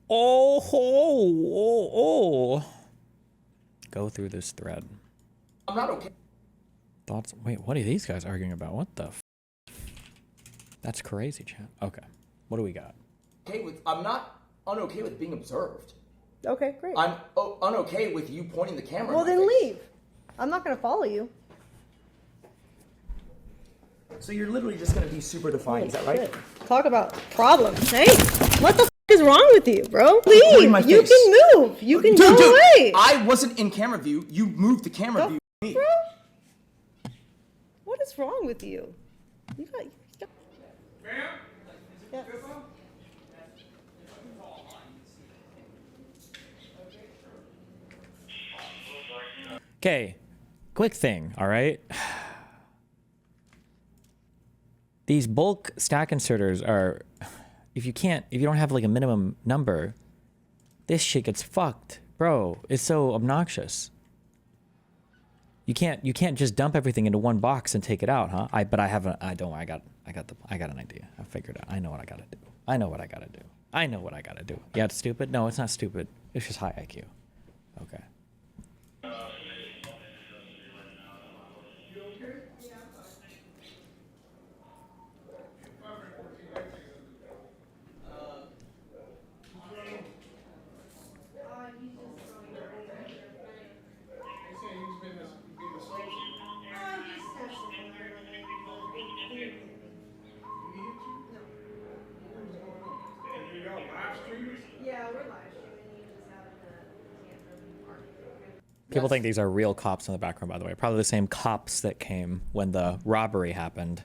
Oh, oh, oh. Go through this thread. I'm not okay. Thoughts? Wait, what are these guys arguing about? What the f? That's crazy, chat. Okay. What do we got? I'm not unokay with being observed. Okay, great. I'm unokay with you pointing the camera. Well, in my then face. leave. I'm not going to follow you. So you're literally just going to be super defiant, is that right? Shit. Talk about problems. Hey, what the f is wrong with you, bro? Leave. My You face. can move. You can go away. I wasn't in camera view. You moved the camera view. F, bro? What is wrong with you? You got. Ma'am? Yeah. Okay, quick thing, all right? These bulk stack inserters are, if you don't have like a minimum number, this shit gets fucked. Bro, it's so obnoxious. You can't just dump everything into one box and take it out, huh? I got an idea. I figured out. I know what I gotta do. I know what I gotta do. Yeah, it's stupid? No, it's not stupid. It's just high IQ. Okay. Yeah, we're live streaming. You just having a People think these are real cops in the background, by the way. Probably the same cops that came when the robbery happened.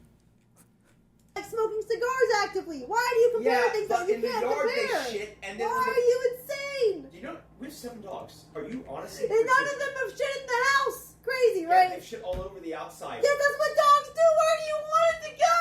like smoking cigars actively. Why do you compare things that you can't compare? Shit, and Why are you insane? You know, we have 7 dogs. Are you honestly? And none of them have shit in the house. Crazy, Yeah, right? they have shit all over the outside. Yeah, that's what dogs do. Where do you want it to go?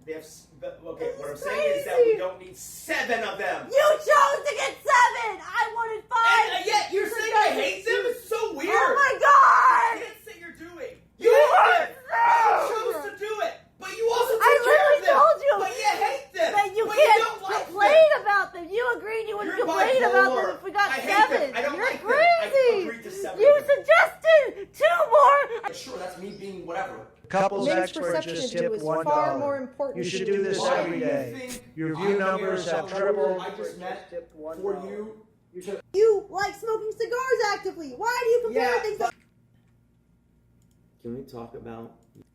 They have. Okay, This what I'm is saying is that crazy. we don't need 7 of them. You chose to get 7. I wanted 5. And yet you're saying I hate them? It's so weird. Oh my god! That's what you're doing. You hate them. You chose to do it, but you also I took care of literally them. told you But you hate them. that you but can't you don't like complain them. about them. You agreed you wouldn't You're complain about them bipolar. if we got I hate them. 7. I don't You're like them. I crazy. agreed to 7 You of them. suggested 2 more. Sure, that's me being whatever. Couples Men's experts perception just of you tip is $1. far more important. You should than do this Why every do you day. think Your view numbers have tripled. I just met for you. You like smoking cigars actively. Why do you compare things that... Can we talk about?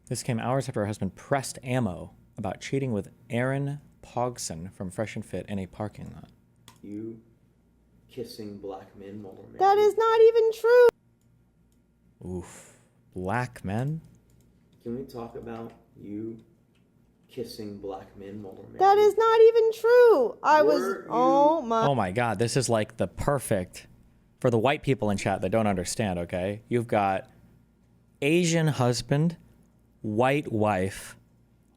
This came hours after her husband pressed ammo about cheating with Aaron Pogson from Fresh and Fit in a parking lot. You kissing black men while we're married. That is not even true. Oof. Black men? Can we talk about you kissing black men while we're married? That is not even true. I was... Were you- Oh my... Oh my god, this is like the perfect for the white people in chat that don't understand, okay? You've got Asian husband, white wife,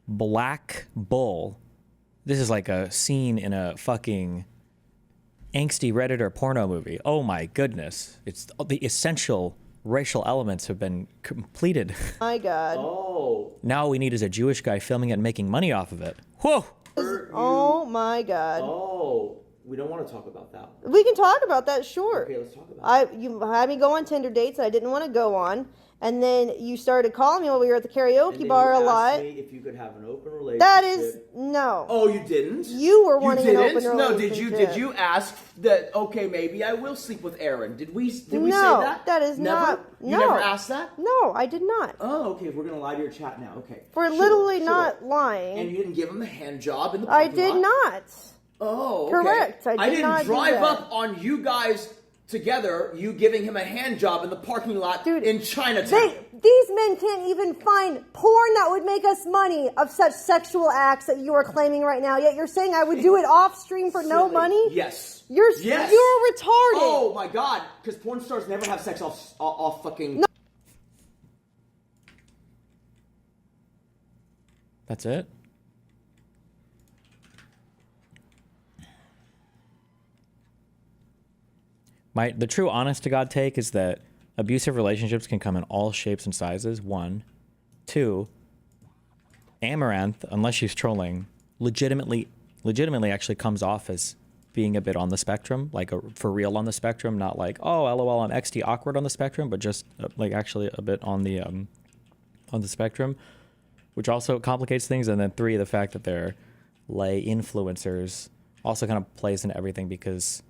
black bull. This is like a scene in a fucking angsty Redditor porno movie. Oh my goodness. It's the essential racial elements have been completed. My god. Oh. Now all we need is a Jewish guy filming it and making money off of it. Whoa! Oh my god. Oh. We don't want to talk about that. We can talk about that, sure. Okay, let's talk about it. You had me go on Tinder dates that I didn't want to go on, and then you started calling me while we were at the karaoke bar a lot. Me if you could have an open relationship. That is no. Oh, you didn't? You were wanting an open relationship. No, did you ask that? Okay, maybe I will sleep with Aaron. Did we say No, that? that is never? not. You No. never asked that? No, I did not. Oh, okay. We're gonna lie to your chat now. Okay. We're Sure, literally sure. not lying. And you didn't give him a hand job in the I parking did lot? not. Oh, okay. Correct. I did didn't not do drive that. up on you guys together. You giving him a hand job in the parking lot in Chinatown. These men can't even find porn that would make us money of such sexual acts that you are claiming right now. Yet you're saying I would do it off stream for no money? Yes. You're Yes. you're retarded. Oh my god! Because porn stars never have sex off fucking. No. That's it? The true honest to God take is that abusive relationships can come in all shapes and sizes. 1. 2. Amaranth, unless she's trolling, legitimately actually comes off as being a bit on the spectrum, like for real on the spectrum, not like, oh, LOL, I'm XD awkward on the spectrum, but just like actually a bit on the spectrum, which also complicates things. And then 3, the fact that they're lay influencers also kind of plays into everything, because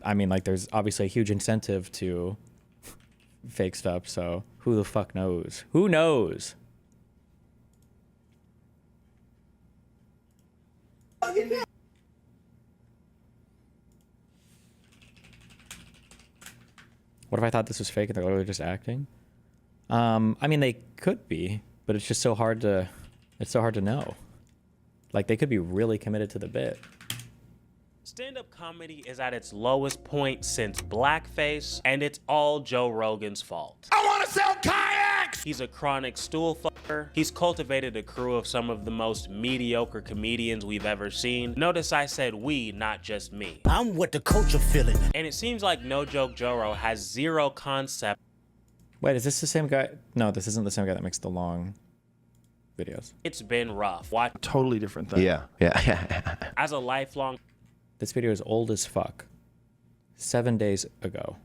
I mean, like, there's obviously a huge incentive to fake stuff. So who the fuck knows? Who knows? What if I thought this was fake and they're literally just acting? I mean, they could be, but it's just so hard to, it's so hard to know. Like, they could be really committed to the bit. Stand-up comedy is at its lowest point since blackface, and it's all Joe Rogan's fault. I want to sell kayaks! He's a chronic stool fucker. He's cultivated a crew of some of the most mediocre comedians we've ever seen. Notice I said we, not just me. I'm what the culture feeling. And it seems like No Joke Joro has zero concept. Wait, is this the same guy? No, this isn't the same guy that makes the long videos. It's been rough. Watch Totally different thing. Yeah. as a lifelong This video is old as fuck. 7 days ago.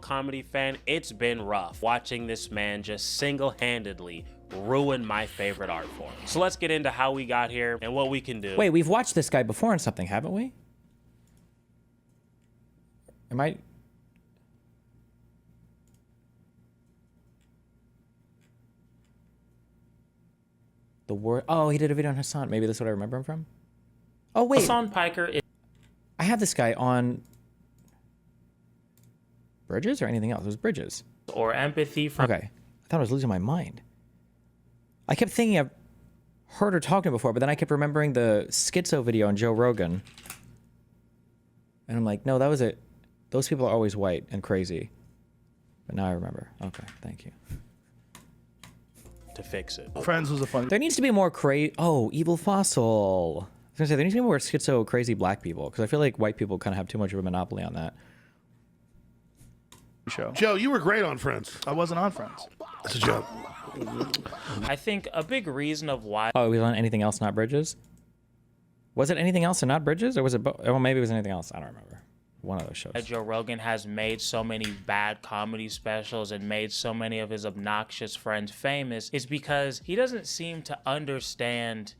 comedy fan, it's been rough watching this man just single-handedly ruin my favorite art form. So let's get into how we got here and what we can do. Wait, we've watched this guy before in something, haven't we? Am I... The word... Oh, he did a video on Hassan. Maybe that's what I remember him from? Oh, wait. Hassan Piker is I have this guy on... Bridges or anything else? It was Bridges. or empathy from Okay. I thought I was losing my mind. I kept thinking I've heard her talking before, but then I kept remembering the schizo video on Joe Rogan. And I'm like, no, that was it. Those people are always white and crazy. But now I remember. Okay, thank you. to fix it. Friends was a funny There needs to be more Oh, Evil Fossil. I was gonna say, there needs to be more schizo crazy black people, because I feel like white people kind of have too much of a monopoly on that. show. Joe, you were great on Friends. I wasn't on Friends. That's a joke. I think a big reason of why Oh, it was on Anything Else Not Bridges? Was it Anything Else and Not Bridges? Or was it well, maybe it was Anything Else. I don't remember. One of those shows. Joe Rogan has made so many bad comedy specials and made so many of his obnoxious friends famous is because he doesn't seem to understand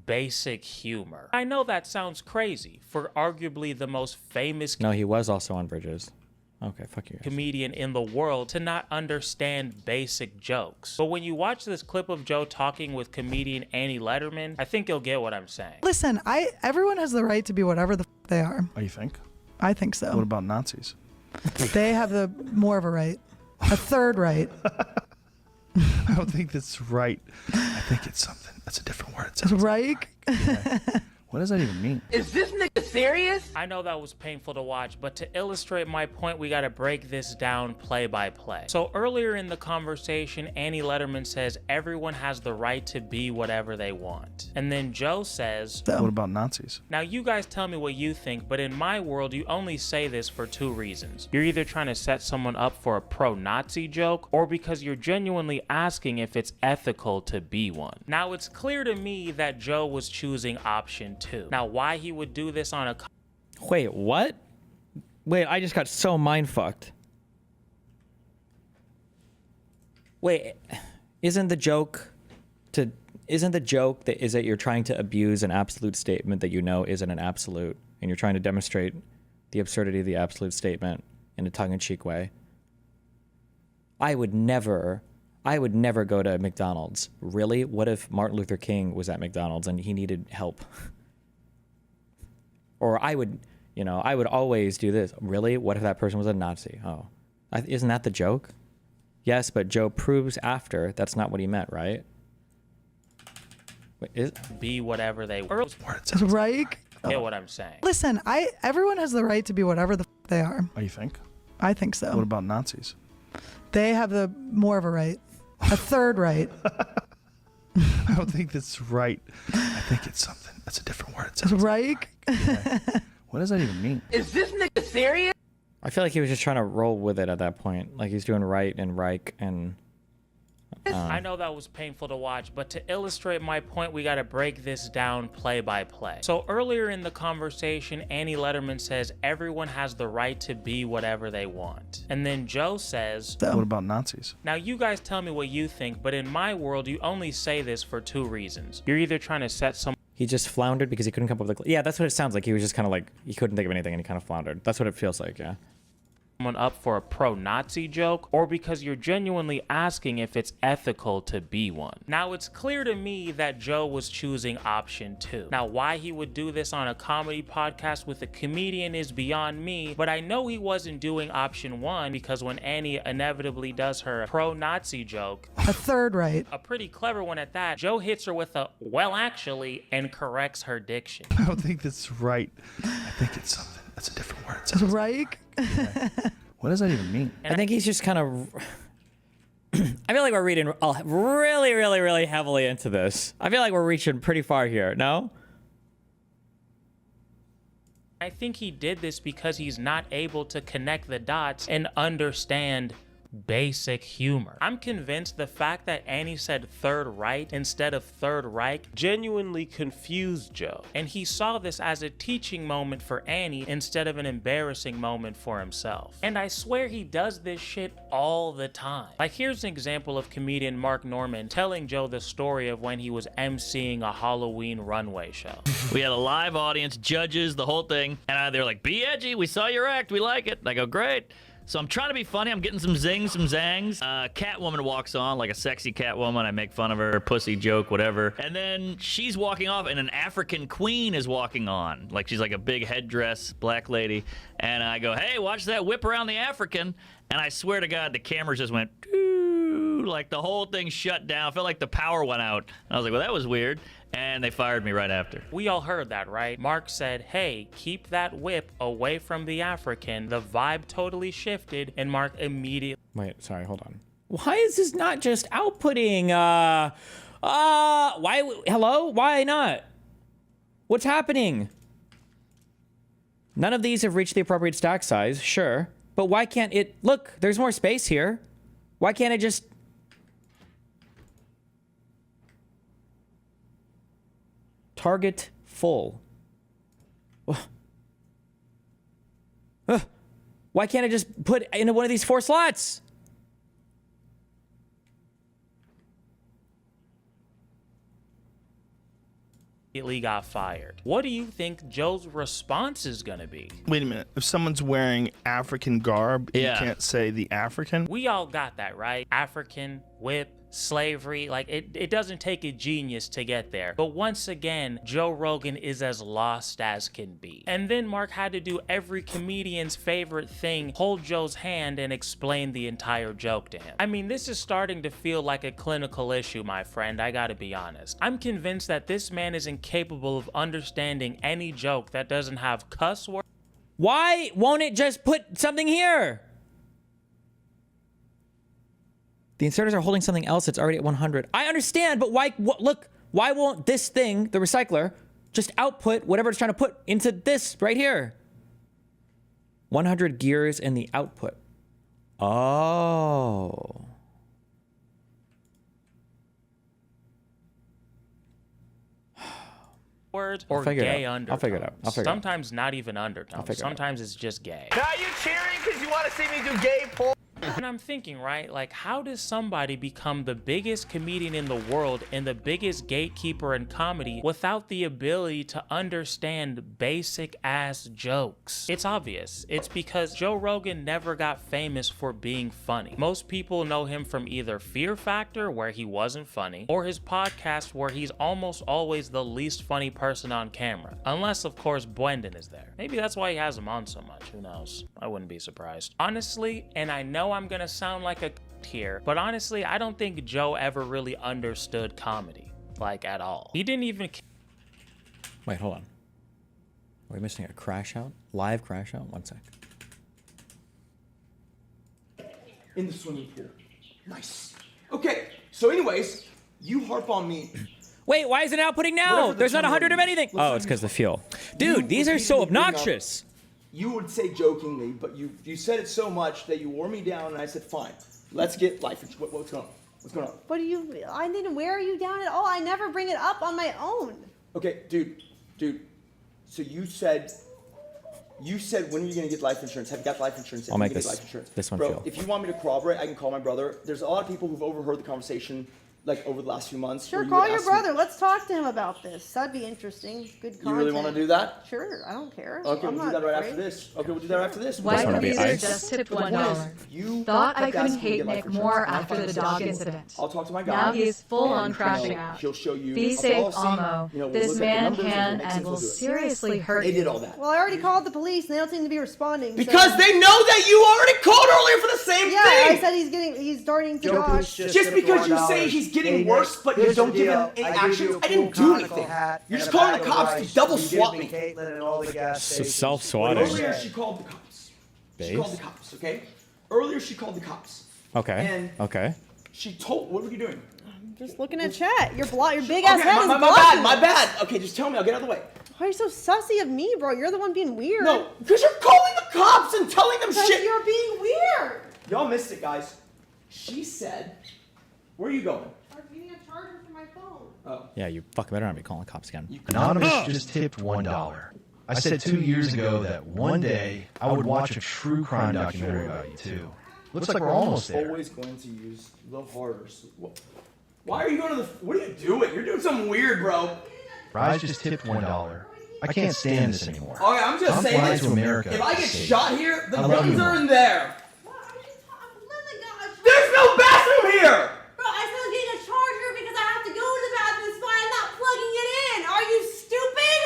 basic humor. I know that sounds crazy for arguably the most famous No, he was also on Bridges. Okay, fuck you guys. comedian in the world to not understand basic jokes. But when you watch this clip of Joe talking with comedian Annie Letterman, I think you'll get what I'm saying. Listen, everyone has the right to be whatever the they are. Oh, you think? I think so. What about Nazis? They have the more of a right, a third right. I don't think that's right. I think it's something. That's a different word. It's Right? What does that even mean? Is this nigga serious? I know that was painful to watch, but to illustrate my point, we gotta break this down play by play. So earlier in the conversation, Annie Letterman says everyone has the right to be whatever they want. And then Joe says, What about Nazis? now you guys tell me what you think, but in my world, you only say this for two reasons. You're either trying to set someone up for a pro-Nazi joke, or because you're genuinely asking if it's ethical to be one. Now it's clear to me that Joe was choosing option 2. Now why he would do this on a Wait, what? Wait, I just got so mind fucked. Wait, isn't the joke that you're trying to abuse an absolute statement that you know isn't an absolute, and you're trying to demonstrate the absurdity of the absolute statement in a tongue-in-cheek way? I would never go to McDonald's. Really? What if Martin Luther King was at McDonald's and he needed help? Or I would always do this. Really? What if that person was a Nazi? Oh, isn't that the joke? Yes, but Joe proves after that's not what he meant, right? Wait, be whatever they were. Right? Get what I'm saying. Listen, everyone has the right to be whatever the they are. Oh, you think? I think so. What about Nazis? They have the more of a right, a third right. I don't think that's right. I think it's something. That's a different word. Right? What does that even mean? Is this nigga serious? I feel like he was just trying to roll with it at that point. Like he's doing right and Reich and I know that was painful to watch, but to illustrate my point, we gotta break this down play by play. So earlier in the conversation, Annie Letterman says everyone has the right to be whatever they want. And then Joe says, What about Nazis? now you guys tell me what you think, but in my world, you only say this for two reasons. You're either trying to set some He just floundered because he couldn't come up with a... Yeah, that's what it sounds like. He was just kind of like, he couldn't think of anything and he kind of floundered. That's what it feels like, yeah. someone up for a pro-Nazi joke, or because you're genuinely asking if it's ethical to be one. Now, it's clear to me that Joe was choosing option 2. Now, why he would do this on a comedy podcast with a comedian is beyond me, but I know he wasn't doing option 1 because when Annie inevitably does her pro-Nazi joke, A third right. a pretty clever one at that, Joe hits her with a, well, actually, and corrects her diction. I don't think that's right. I think it's something. That's a different word. It's Reich? What does that even mean? I think he's just kind of... I feel like we're reading really, really, really heavily into this. I feel like we're reaching pretty far here, no? I think he did this because he's not able to connect the dots and understand basic humor. I'm convinced the fact that Annie said Third Right instead of Third Reich genuinely confused Joe, and he saw this as a teaching moment for Annie instead of an embarrassing moment for himself. And I swear he does this shit all the time. Like, here's an example of comedian Mark Norman telling Joe the story of when he was emceeing a Halloween runway show. We had a live audience, judges, the whole thing, and they're like, "Be edgy, we saw your act, we like it." And I go, "Great." So I'm trying to be funny. I'm getting some zings, some zangs. Catwoman walks on, like a sexy Catwoman. I make fun of her, pussy joke, whatever. And then she's walking off, and an African queen is walking on. Like, she's like a big headdress, black lady. And I go, "Hey, watch that whip around the African." And I swear to God, the cameras just went, doo, like the whole thing shut down. I felt like the power went out. And I was like, well, that was weird. And they fired me right after. We all heard that, right? Mark said, "Hey, keep that whip away from the African." The vibe totally shifted, and Mark immediately... Wait, sorry, hold on. Why is this not just outputting? Hello? Why not? What's happening? None of these have reached the appropriate stack size, sure. But why can't it... Look, there's more space here. Why can't it just... Target full. Why can't I just put into one of these 4 slots? got fired. What do you think Joe's response is gonna be? Wait a minute. If someone's wearing African garb, Yeah. you can't say the African? We all got that, right? African, whip, slavery, like it doesn't take a genius to get there. But once again, Joe Rogan is as lost as can be. And then Mark had to do every comedian's favorite thing, hold Joe's hand and explain the entire joke to him. I mean, this is starting to feel like a clinical issue, my friend, I gotta be honest. I'm convinced that this man is incapable of understanding any joke that doesn't have cuss words. Why won't it just put something here? The inserters are holding something else that's already at 100. I understand, but why? Look, why won't this thing, the recycler, just output whatever it's trying to put into this right here? 100 gears in the output. Oh. Words or figure it gay out. undertones. I'll figure it out. I'll figure it out. Sometimes not even undertones. figure it out. Sometimes it's just gay. Now you cheering because you want to see me do gay porn? And I'm thinking, right, like, how does somebody become the biggest comedian in the world and the biggest gatekeeper in comedy without the ability to understand basic ass jokes? It's obvious. It's because Joe Rogan never got famous for being funny. Most people know him from either Fear Factor, where he wasn't funny, or his podcast, where he's almost always the least funny person on camera. Unless, of course, Brendan is there. Maybe that's why he has him on so much. Who knows? I wouldn't be surprised. Honestly, and I know I'm gonna sound like a here, but honestly, I don't think Joe ever really understood comedy, like, at all. He didn't even... Wait, hold on. Are we missing a crash out? Live crash out? One sec. In the swimming pool. Nice. Okay, so anyways, you harp on me. Wait, why is it outputting now? Whatever the There's not term 100 of is. anything. Let's Oh, not it's because use the fuel. You Dude, these are so repeatedly bring up- obnoxious. You would say jokingly, but you said it so much that you wore me down, and I said, fine, let's get life. What's going on? What's going on? What do you? I didn't wear you down at all. I never bring it up on my own. Okay, dude. So you said when are you gonna get life insurance? Have you got life insurance? I'll make Get life insurance? this one Bro, feel. if you want me to corroborate, I can call my brother. There's a lot of people who've overheard the conversation like over the last few months. Sure, where you call would your ask me- brother. Let's talk to him about this. That'd be interesting. Good content. You really want to do that? Sure, I don't care. Okay, I'm we'll not do that right afraid. after this. Okay, we'll do that after this. White One user is- just tipped one $1. is you Thought I kept couldn't asking me to hate get life Nick insurance. more I'll after talk the to dog Sean. incident. I'll talk to my guy. Now he is full on and, crashing out. He'll show you. Be a safe, policy. Almo. You know, we'll This look at the man numbers, if it can makes and sense, will we'll do it. seriously hurt They you. did all that. Well, I already called the police, and they don't seem to be responding. Because they know that you already called earlier for the same Yeah, thing. I said he's starting to dodge. Just because you say he's getting worse, but you don't give him any actions, I didn't do anything. You're just calling the cops to double swat me. So self-swatting. Earlier she called the cops. She called the cops, okay? Earlier she called the cops. Okay. And Okay. she told, what were you doing? Just looking at chat. Your big ass Okay, head is my blocking. bad. Okay, just tell me, I'll get out of the way. Why are you so sussy of me, bro? You're the one being weird. No, because you're calling the cops and telling them Because shit. you're being weird. Y'all missed it, guys. She said, where are you going? I'm getting a charger for my phone. Oh. Yeah, you fucking better not be calling the cops again. Anonymous just tipped $1. I said 2 years ago that one day I would watch a true crime documentary about you too. Looks like we're almost there. Always going to use the harder. Why are you going to the? What are you doing? You're doing something weird, bro. Rise just tipped $1. I can't stand this anymore. Okay, I'm just I'm saying flying this. to America. If I get Safe. shot here, the I love guns you are more. in there. What are you talking? Gosh. There's no bathroom here. Bro, I said I'm getting a charger because I have to go to the bathroom. It's fine. I'm not plugging it in. Are you stupid?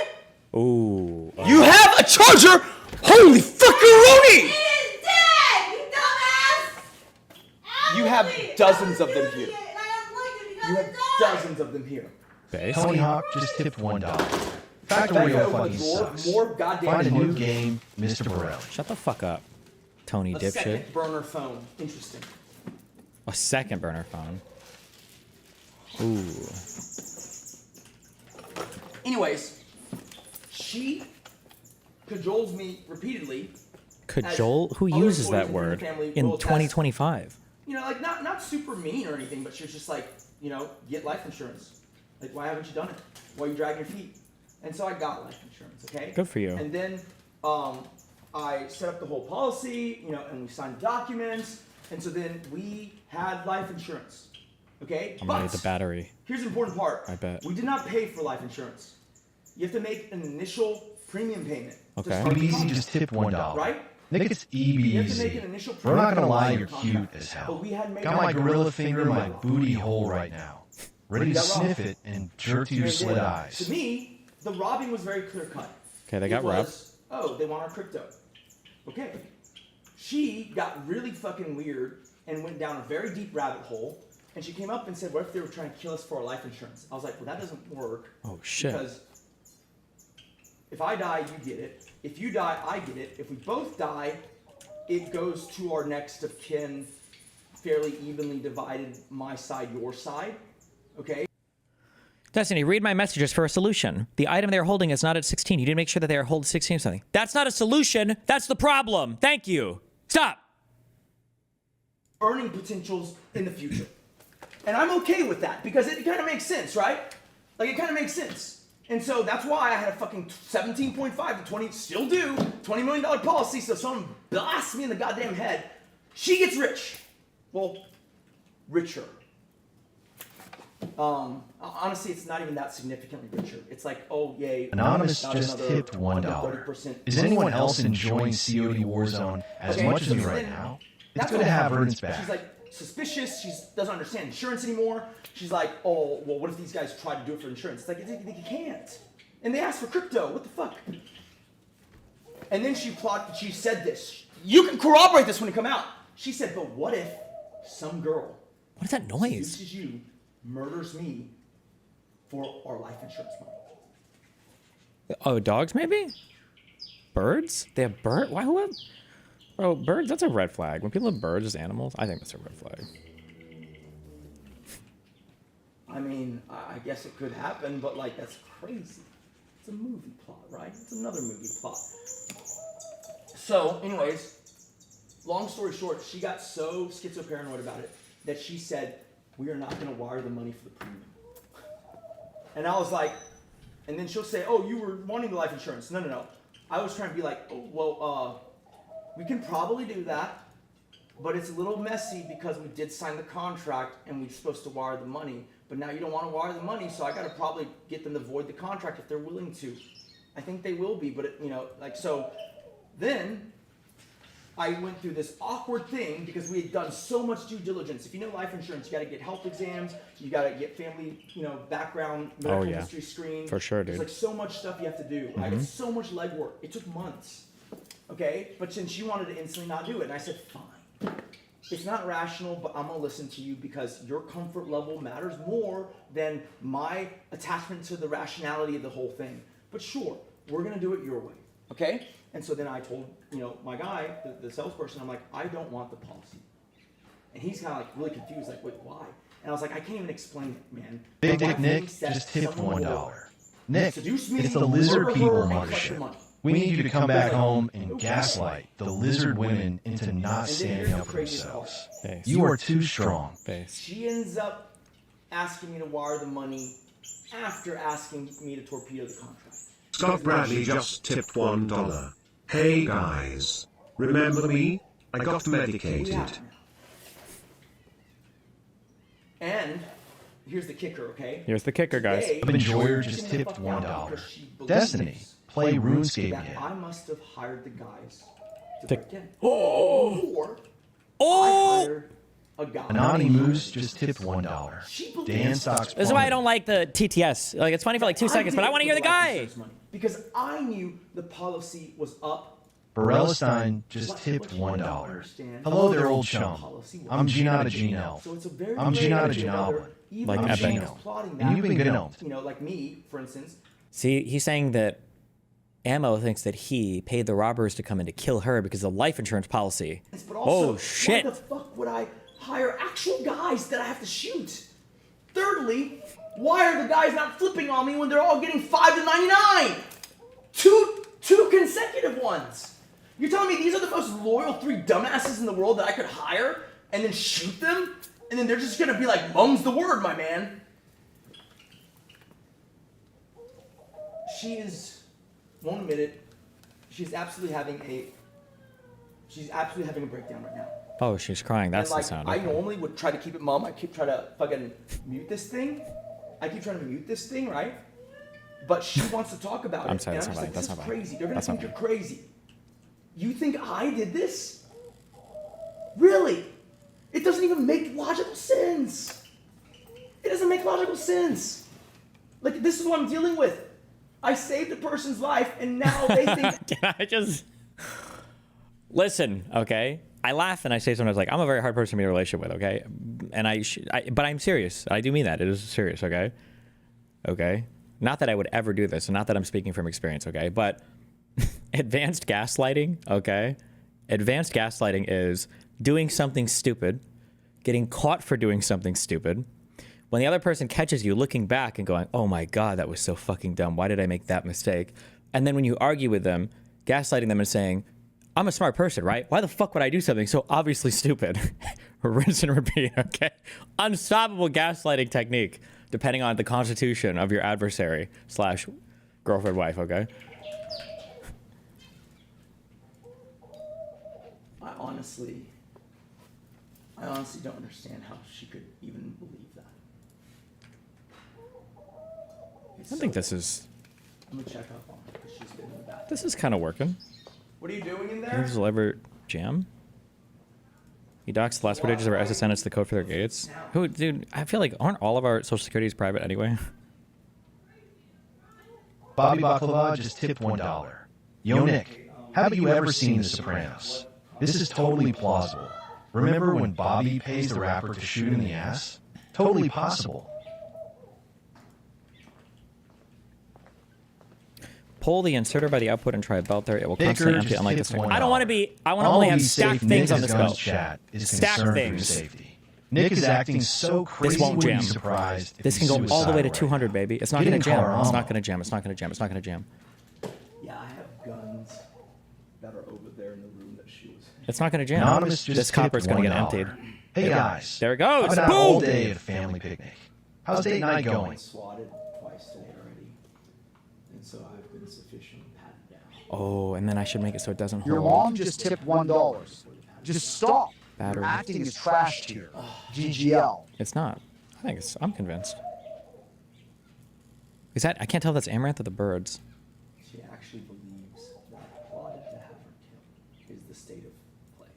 Ooh. You have a charger? Holy fuckaroni! It is dead, you dumbass. You have Honestly, dozens I of was them using here. it and I unplugged it because You it have died. dozens of them here. Base. Tony Hawk just tipped $1. Factorio fucking sucks. More goddamn Find a new chargers. game, Mr. Borelli. Shut the fuck up, Tony A dipshit. second burner phone. Interesting. A second burner phone. Ooh. Anyways, she cajoles me repeatedly. Cajole? Who other uses that employees word in the family in will attest. 2025? You know, like not super mean or anything, but she was just like, you know, get life insurance. Like, why haven't you done it? Why are you dragging your feet? And so I got life insurance, okay? Good for you. And then I set up the whole policy, you know, and we signed documents. And so then we had life insurance, okay? I'm gonna need the battery. Here's the important part. I bet. We did not pay for life insurance. You have to make an initial premium payment. to Okay. start the EBZ contract, just tipped $1. Right? Nick, it's You have to make an EBZ. initial We're not gonna premium lie, to you're start cute the contract. as But hell. we had made Got my gorilla finger in my booty hole right now. Ready to sniff it and jerk to your And slit then, eyes. To me, the robbing was very clear cut. Okay, they got It robbed. was, oh, they want our crypto. Okay. She got really fucking weird and went down a very deep rabbit hole. And she came up and said, what if they were trying to kill us for our life insurance? I was like, well, that doesn't work. Oh, shit. Because if I die, you get it. If you die, I get it. If we both die, it goes to our next of kin, fairly evenly divided, my side, your side. Okay? Destiny, read my messages for a solution. The item they're holding is not at 16. You didn't make sure that they are holding 16 something. That's not a solution. That's the problem. Thank you. Stop. Earning potentials in the future. And I'm okay with that because it kind of makes sense, right? Like it kind of makes sense. And so that's why I had a fucking 17.5 to 20, still do, $20 million policy. So if someone blasts me in the goddamn head, she gets rich. Well, richer. Honestly, it's not even that significantly richer. It's like, oh, yay. Anonymous got just another tipped $1. 30% Is anyone else enjoying COD Warzone as Okay, much as me so right then- now? It's That's good what to have happened. Ernest back. She's like suspicious. She doesn't understand insurance anymore. She's like, oh, well, what if these guys try to do it for insurance? It's like, they can't. And they asked for crypto. What the fuck? And then she said this. You can corroborate this when it come out. She said, but what if some girl What is that noise? seduces you, murders me for our life insurance money? Oh, dogs maybe? Birds? They have bird? Why who? Bro, birds, that's a red flag. When people have birds as animals, I think that's a red flag. I mean, I guess it could happen, but like that's crazy. It's a movie plot, right? It's another movie plot. So, anyways, long story short, she got so schizoparanoid about it that she said, we are not going to wire the money for the premium. And I was like, and then she'll say, oh, you were wanting the life insurance. No. I was trying to be like, oh, well, we can probably do that, but it's a little messy because we did sign the contract and we're supposed to wire the money. But now you don't want to wire the money, so I got to probably get them to void the contract if they're willing to. I think they will be, but so then I went through this awkward thing because we had done so much due diligence. If you know life insurance, you got to get health exams, you got to get family, background, medical history screen. For sure, dude. There's like so much stuff you have to do. I did so much legwork. It took months. Okay, but since you wanted to instantly not do it, and I said, fine. It's not rational, but I'm gonna listen to you because your comfort level matters more than my attachment to the rationality of the whole thing. But sure, we're gonna do it your way. Okay? And so then I told, my guy, the salesperson, I'm like, I don't want the policy. And he's kind of like really confused, like, wait, why? And I was like, I can't even explain it, man. Big Dick Nick just tipped $1. Nick, it's the lizard people mothership. We need you to come back home and gaslight the lizard women into not standing up for themselves. You are too strong. She ends up asking me to wire the money after asking me to torpedo the contract. Scott Bradley just tipped $1. Hey guys, remember me? I got medicated. And here's the kicker, okay? Here's the kicker, guys. Enjoyer just tipped $1. Destiny, play RuneScape again. I must have hired the guys to break in. Oh! I hired a guy. Anani Moose just tipped $1. Dan Stocks. This is why I don't like the TTS. Like, it's funny for like 2 seconds, but I want to hear the guy. Because I knew the policy was up. Barellestein just tipped $1. Hello there, old chum. I'm Ginata Ginel. I'm Ginata Ginalba. Like I'm Epic. Gino. And you've been good enough. Like me, for instance. See, he's saying that Ammo thinks that he paid the robbers to come in to kill her because of the life insurance policy. But also, oh, shit. Why the fuck would I hire actual guys that I have to shoot? Thirdly, why are the guys not flipping on me when they're all getting 5 to 99? Two consecutive ones. You're telling me these are the most loyal 3 dumbasses in the world that I could hire and then shoot them? And then they're just gonna be like, mum's the word, my man. She won't admit it, she's absolutely having a breakdown right now. Oh, she's crying. That's and the sound. I normally would try to keep it mum. I keep trying to fucking mute this thing. Right? But she wants to talk about it. I'm sorry, and that's I'm not just right. like, That's this not right. is crazy. They're gonna That's think not you're crazy. You think I did this? Really? It doesn't even make logical sense. It doesn't make logical sense. Like, this is what I'm dealing with. I saved a person's life, and now they think... Can I just... Listen, okay? I laugh and I say sometimes, like, I'm a very hard person to be in a relationship with, okay? And but I'm serious. I do mean that. It is serious, okay? Okay? Not that I would ever do this, and not that I'm speaking from experience, okay? But advanced gaslighting, okay? Advanced gaslighting is doing something stupid, getting caught for doing something stupid, when the other person catches you looking back and going, oh my God, that was so fucking dumb. Why did I make that mistake? And then when you argue with them, gaslighting them and saying, I'm a smart person, right? Why the fuck would I do something so obviously stupid? Rinse and repeat, okay? Unstoppable gaslighting technique, depending on the constitution of your adversary / girlfriend, wife, okay? I honestly don't understand how she could even believe that. I don't think this is... I'm gonna check up on her because she's been in the bathroom. This is kind of working. What are you doing in Think there? this will ever jam? He docks the last four digits of our SSN. It's the code for their gates. Who, dude? I feel like aren't all of our social securities private anyway? Bobby Baklava just tipped $1. Yo, Nick, have you ever seen The Sopranos? This is totally plausible. Remember when Bobby pays the rapper to shoot in the ass? Totally possible. Pull the inserter by the output and try a belt there. It will Baker constantly empty just unlike tipped this thing. $1. I don't want to be... I want to All only have these stacked safe things Nick on this Guns belt. Chat is Stacked concerned for your things. safety. Nick is acting so crazy. This won't you wouldn't jam. be surprised if This he's can go all the way to suicidal 200, right baby. It's not Get going in to jam. Colorado. It's not going to jam. It's not going to jam. It's not going to jam. Yeah, I have guns that are over there in the room that she was in. It's not going to jam. Anonymous just This copper is tipped going to get $1. emptied. Hey guys. There it goes. I've been out all Boom. day at a family picnic. How's date night going? Swatted twice today already, and so I've been sufficiently patted down. Oh, and then I should make it so it doesn't Your hold. mom just tipped $1. Just stop. Battery. Your acting is trash tier. GGL. It's not. I'm convinced. Is that? I can't tell if that's Amouranth or the birds. She actually believes that I plotted to have her killed. Is the state of play.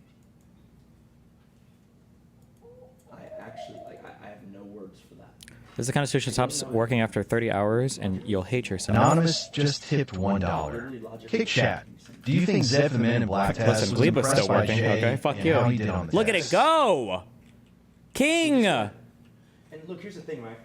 I have no words for that. This is the kind of situation that stops working after 30 hours, and you'll hate yourself. Anonymous just tipped $1. Kick chat. Do you think Zed the Man in Black Taz Listen, was Gleba's impressed still by working. Jay Okay, fuck and you. how he did on the Look at it test? go! King! And look, here's the thing, right?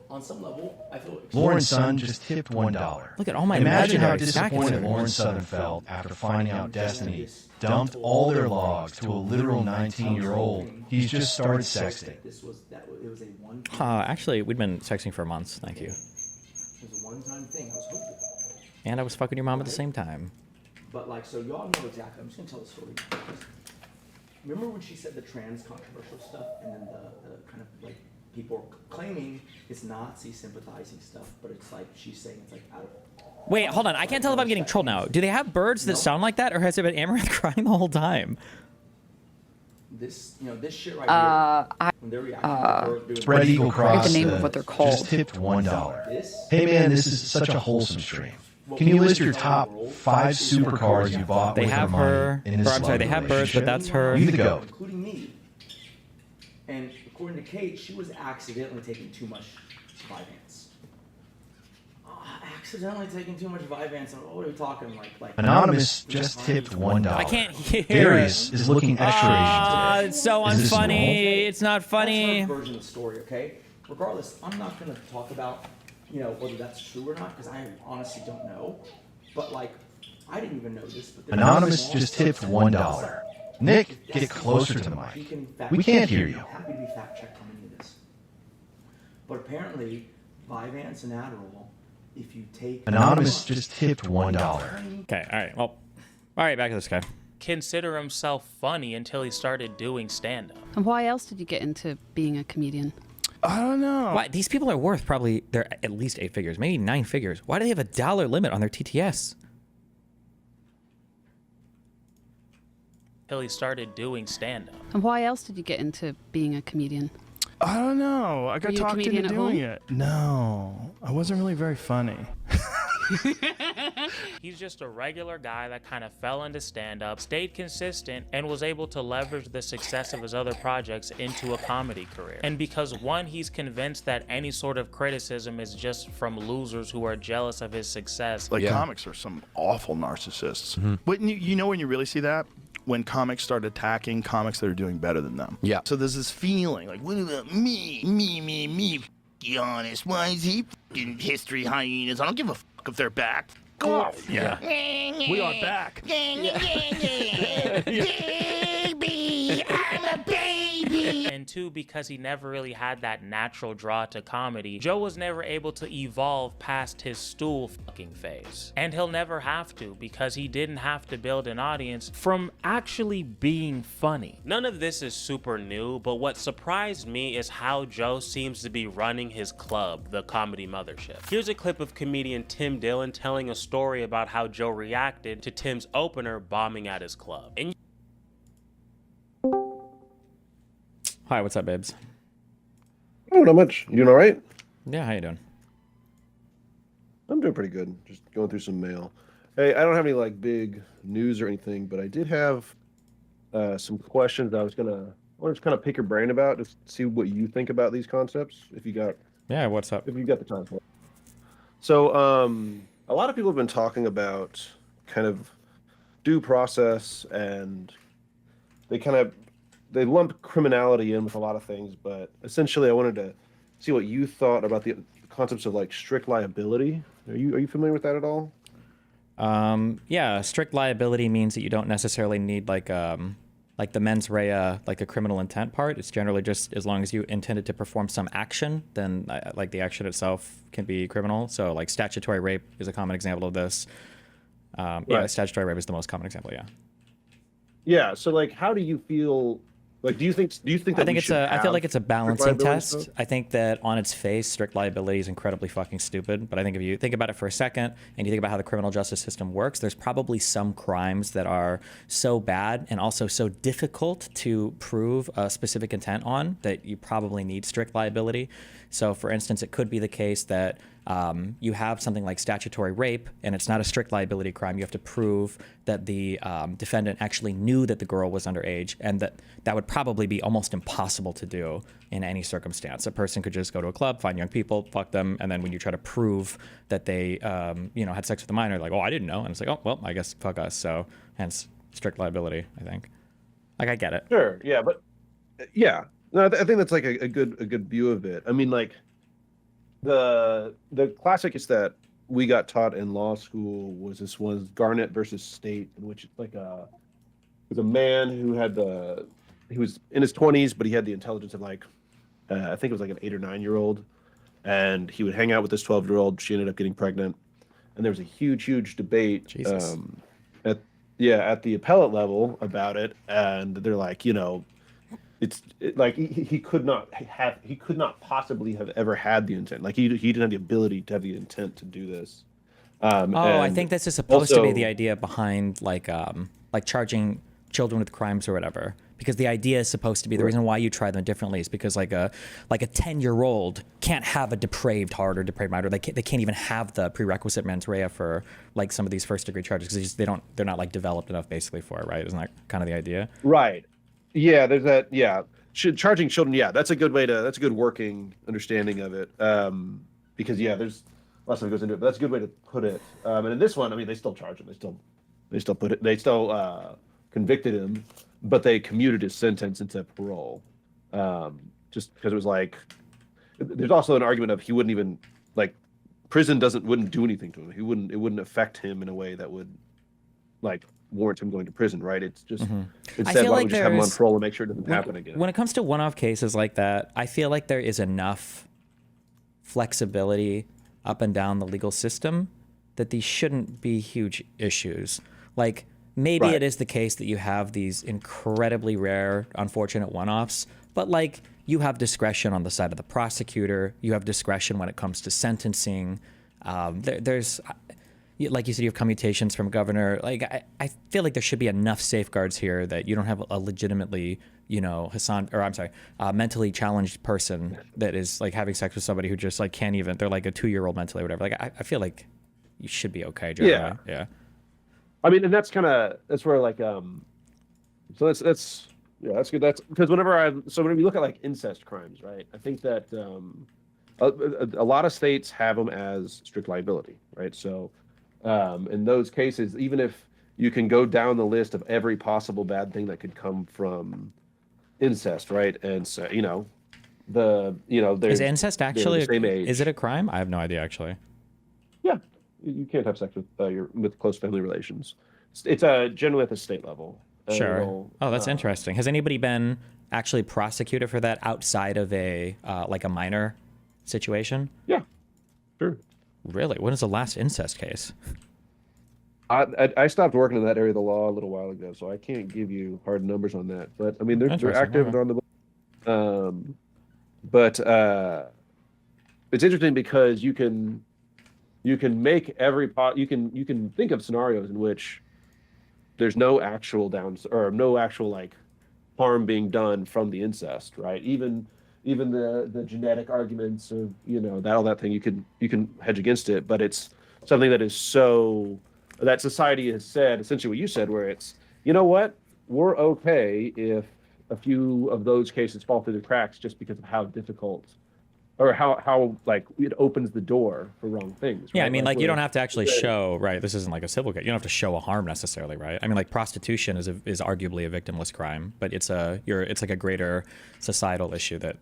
On some level, I feel Lauren's son just tipped $1. Look at all my Imagine how imaginary stack disappointed inserters. Lauren Southern felt after finding out Destiny dumped all their logs to a literal 19-year-old he's just started sexting. It was a one. Actually, we'd been texting for months. Thank you. It was a one-time thing. I was hopeful. And I was fucking your mom at the same time. But like, so y'all know exactly. I'm just gonna tell the story. Remember when she said the trans controversial stuff, and then the kind of like people are claiming it's Nazi sympathizing stuff, but it's like she's saying it's like out of. Wait, hold on. I can't tell if I'm getting trolled now. Do they have birds that sound like that, or has it been Amouranth crying the whole time? This, this shit right here. When they're reacting, Spread Eagle Cross the name of what they're called. just tipped $1. Hey man, this is such a wholesome stream. Can you list your top 5 supercars you bought They with have your money her. in this Or, I'm sorry, they lovely have birds, but relationship? that's her. You the goat. including me. And according to Kate, she was accidentally taking too much Vyvanse. Accidentally taking too much Vyvanse. What are we talking like? Anonymous just tipped $1. I can't hear. Darius is looking extra Asian today. It's so Is this unfunny. It's not funny. That's her version of the story, okay? Regardless, I'm not going to talk about, whether that's true or not, because I honestly don't know. But like, I didn't even know this. But Anonymous just tipped $1. Nick, get closer to the mic. We can't hear you. I'm happy to be fact checked on any of this. But apparently, Vyvanse and Adderall, if you take Anonymous just tipped $1. Okay, all right. Well, all right, back to this guy. Consider himself funny until he started doing stand-up. And why else did you get into being a comedian? I don't know. Why? These people are worth probably, they're at least 8 figures, maybe 9 figures. Why do they have a $1 limit on their TTS? Till he started doing stand-up. And why else did you get into being a comedian? I don't know. I got you a talked into comedian at doing home? it. No, I wasn't really very funny. He's just a regular guy that kind of fell into stand-up, stayed consistent, and was able to leverage the success of his other projects into a comedy career. And because one, he's convinced that any sort of criticism is just from losers who are jealous of his success. Like comics are some awful narcissists. But you know when you really see that? When comics start attacking comics that are doing better than them. Yeah. So there's this feeling like, what about me? Me. Be honest. Why is he fucking history hyenas? I don't give a fuck if they're back. Go off. Yeah. We are back. Baby, I'm a baby. And two, because he never really had that natural draw to comedy, Joe was never able to evolve past his stool fucking phase. And he'll never have to, because he didn't have to build an audience from actually being funny. None of this is super new, but what surprised me is how Joe seems to be running his club, the Comedy Mothership. Here's a clip of comedian Tim Dillon telling a story about how Joe reacted to Tim's opener bombing at his club. And Hi, what's up, babes? Oh, not much. You doing all right? Yeah, how you doing? I'm doing pretty good. Just going through some mail. Hey, I don't have any like big news or anything, but I did have some questions I wanted to kind of pick your brain about, just see what you think about these concepts. If you got what's up? If you got the time for it. So, a lot of people have been talking about kind of due process, and they lump criminality in with a lot of things, but essentially I wanted to see what you thought about the concepts of like strict liability. Are you familiar with that at all? Yeah, strict liability means that you don't necessarily need like the mens rea, like the criminal intent part. It's generally just as long as you intended to perform some action, then like the action itself can be criminal. So like statutory rape is a common example of this. Yeah, statutory rape is the most common example. Yeah. Yeah. So like, how do you feel Like, do you think that I think we it's should a. I feel have like it's a strict balancing liability test. stuff? I think that on its face, strict liability is incredibly fucking stupid. But I think if you think about it for a second and you think about how the criminal justice system works, there's probably some crimes that are so bad and also so difficult to prove a specific intent on that you probably need strict liability. So, for instance, it could be the case that you have something like statutory rape, and it's not a strict liability crime. You have to prove that the defendant actually knew that the girl was underage, and that would probably be almost impossible to do in any circumstance. A person could just go to a club, find young people, fuck them, and then when you try to prove that they, had sex with a minor, like, oh, I didn't know, and it's like, oh, well, I guess fuck us. So, hence strict liability, I think. Like, I get it. Sure, yeah, but yeah, no, I think that's like a good view of it. I mean, like the classic is that we got taught in law school was Garnett versus State, in which it's like it was a man who had he was in his 20s, but he had the intelligence of like I think it was like an 8 or 9-year-old, and he would hang out with this 12-year-old. She ended up getting pregnant, and there was a huge debate at the appellate level about it, and they're like, like he could not possibly have ever had the intent. Like he didn't have the ability to have the intent to do this. I think this is supposed to be the idea behind like charging children with crimes or whatever. Because the idea is supposed to be the reason why you try them differently is because like a 10-year-old can't have a depraved heart or depraved mind, or they can't even have the prerequisite mens rea for like some of these first degree charges because they're not like developed enough basically for it, right? Isn't that kind of the idea? Right. Yeah, there's that. Yeah, charging children. Yeah, that's a good working understanding of it. Because there's lots of it goes into it, but that's a good way to put it. And in this one, I mean, they still charge him. They still convicted him, but they commuted his sentence into parole. Just because it was like, there's also an argument of he wouldn't even like, prison wouldn't do anything to him. It wouldn't affect him in a way that would like warrant him going to prison, right? It's just instead why we just have him on parole and make sure it doesn't happen again. When it comes to one-off cases like that, I feel like there is enough flexibility up and down the legal system that these shouldn't be huge issues. Like maybe it is the case that you have these incredibly rare, unfortunate one-offs, but like you have discretion on the side of the prosecutor, you have discretion when it comes to sentencing. There's like you said, you have commutations from governor. Like I feel like there should be enough safeguards here that you don't have a legitimately, mentally challenged person that is like having sex with somebody who just like can't even. They're like a 2-year-old mentally or whatever. Like I feel like you should be okay, generally. Yeah. I mean, and that's where like so that's good. That's because whenever you look at like incest crimes, right? I think that a lot of states have them as strict liability, right? So in those cases, even if you can go down the list of every possible bad thing that could come from incest, right? And so is incest actually the same age. Is it a crime? I have no idea actually. Yeah, you can't have sex with close family relations. It's generally at the state level. Sure. Oh, that's interesting. Has anybody been actually prosecuted for that outside of a minor situation? Yeah, sure. Really? When is the last incest case? I stopped working in that area of the law a little while ago, so I can't give you hard numbers on that. But I mean, they're active and on the but it's interesting because you can make you can think of scenarios in which there's no actual like harm being done from the incest, right? Even the genetic arguments of all that thing, you can hedge against it, but it's something that is so that society has said essentially what you said, where it's we're okay if a few of those cases fall through the cracks just because of how difficult or how like it opens the door for wrong things. Right? Yeah, I mean, like you don't have to actually show, right? This isn't like a civil case. You don't have to show a harm necessarily, right? I mean, like prostitution is arguably a victimless crime, but it's like a greater societal issue that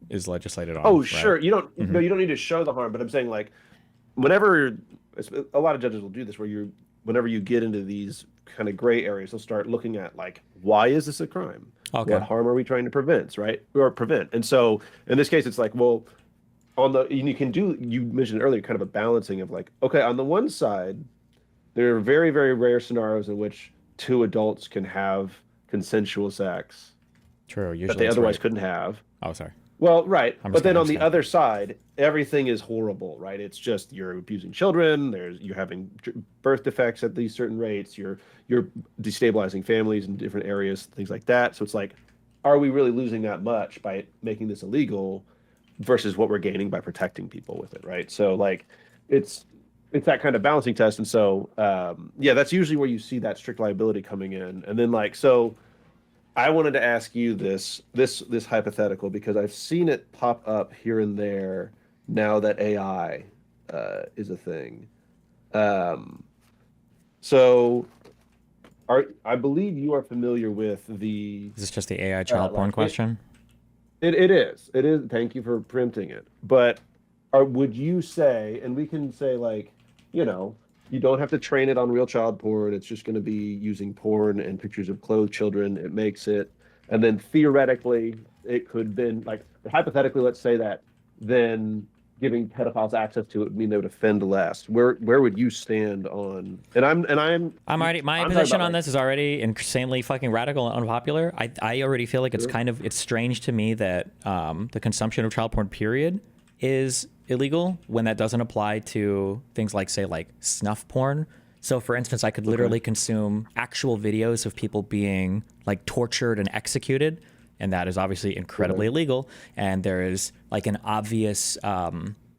is legislated on. Oh, right? Sure. You don't you don't need to show the harm, but I'm saying like whenever a lot of judges will do this, where whenever you get into these kind of gray areas, they'll start looking at like, why is this a crime? Okay. What harm are we trying to prevent, right? Or prevent. And so in this case, it's like, well, you mentioned earlier, kind of a balancing of like, okay, on the one side, there are very, very rare scenarios in which two adults can have consensual sex. True. that Usually they it's otherwise rape. couldn't have. Oh, sorry. Well, right. I'm But just then gonna on the understand. other side, everything is horrible, right? It's just you're abusing children. You're having birth defects at these certain rates. You're destabilizing families in different areas, things like that. So it's like, are we really losing that much by making this illegal versus what we're gaining by protecting people with it, right? So like, it's that kind of balancing test. And so yeah, that's usually where you see that strict liability coming in. And then like so. I wanted to ask you this hypothetical because I've seen it pop up here and there now that AI is a thing. So I believe you are familiar with the Is this just the AI child porn question? It is. It is. Thank you for preempting it. But would you say, and we can say like, you don't have to train it on real child porn. It's just going to be using porn and pictures of clothed children. It makes it, and then theoretically, it could been like hypothetically, let's say that then giving pedophiles access to it would mean they would offend less. Where would you stand on? And I'm already my position on this is already insanely fucking radical and unpopular. I already feel like it's it's strange to me that the consumption of child porn period is illegal when that doesn't apply to things like say like snuff porn. So for instance, I could literally consume actual videos of people being like tortured and executed, and that is obviously incredibly illegal. And there is like an obvious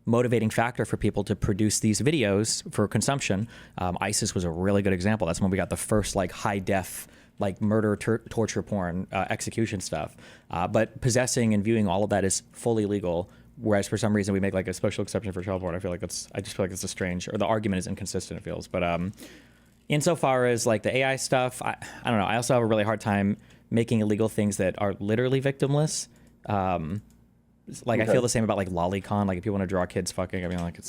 motivating factor for people to produce these videos for consumption. ISIS was a really good example. That's when we got the first like high def like murder, torture porn, execution stuff. But possessing and viewing all of that is fully legal. Whereas for some reason we make like a special exception for child porn. I just feel like it's a strange, or the argument is inconsistent, it feels. But insofar as like the AI stuff, I don't know. I also have a really hard time making illegal things that are literally victimless. I feel the same about like lolicon. Like if you want to draw kids fucking, I mean like it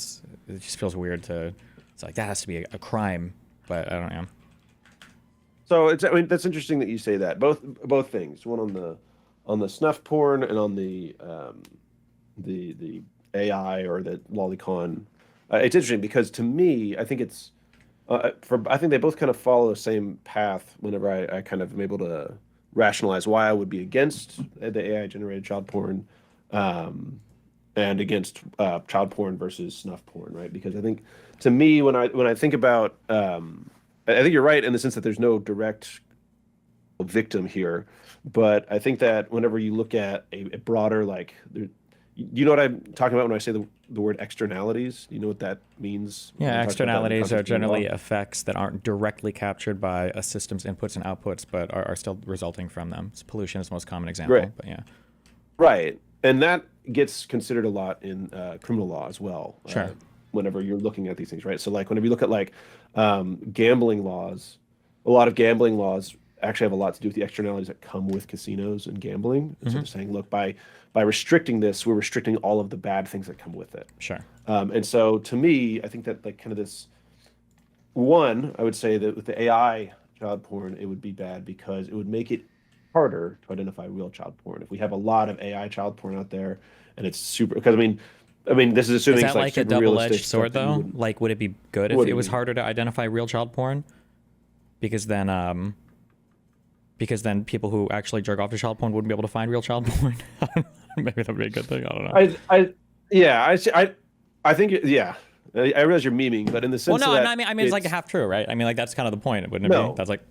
just feels weird to, it's like that has to be a crime, but I don't know. So that's interesting that you say that. Both things. One on the snuff porn and on the AI or the lolicon. It's interesting because to me, I think it's I think they both kind of follow the same path. Whenever I kind of am able to rationalize why I would be against the AI generated child porn, and against child porn versus snuff porn, right? Because I think to me when I think about I think you're right in the sense that there's no direct victim here, but I think that whenever you look at a broader you know what I'm talking about when I say the word externalities? You know what that means? Yeah, externalities are generally effects that aren't directly captured by a system's inputs and outputs, but are still resulting from them. So pollution is the most common example, right. But yeah. Right. And that gets considered a lot in criminal law as well. Sure. Whenever you're looking at these things, right? So like whenever you look at like gambling laws, a lot of gambling laws actually have a lot to do with the externalities that come with casinos and gambling. And sort of saying, look, by restricting this, we're restricting all of the bad things that come with it. Sure. And so to me, I think that like kind of this one, I would say that with the AI child porn, it would be bad because it would make it harder to identify real child porn. If we have a lot of AI child porn out there and it's super, because I mean, this is assuming is that it's like a double-edged sword though? Like, would it be good if it was harder to identify real child porn? Because then people who actually jerk off to child porn wouldn't be able to find real child porn. Maybe that'd be a good thing. I don't know. I think yeah. I realize you're memeing, but in the sense well, no, that I mean it's like half true, right? I mean, like that's kind of the point, wouldn't it be? That's like,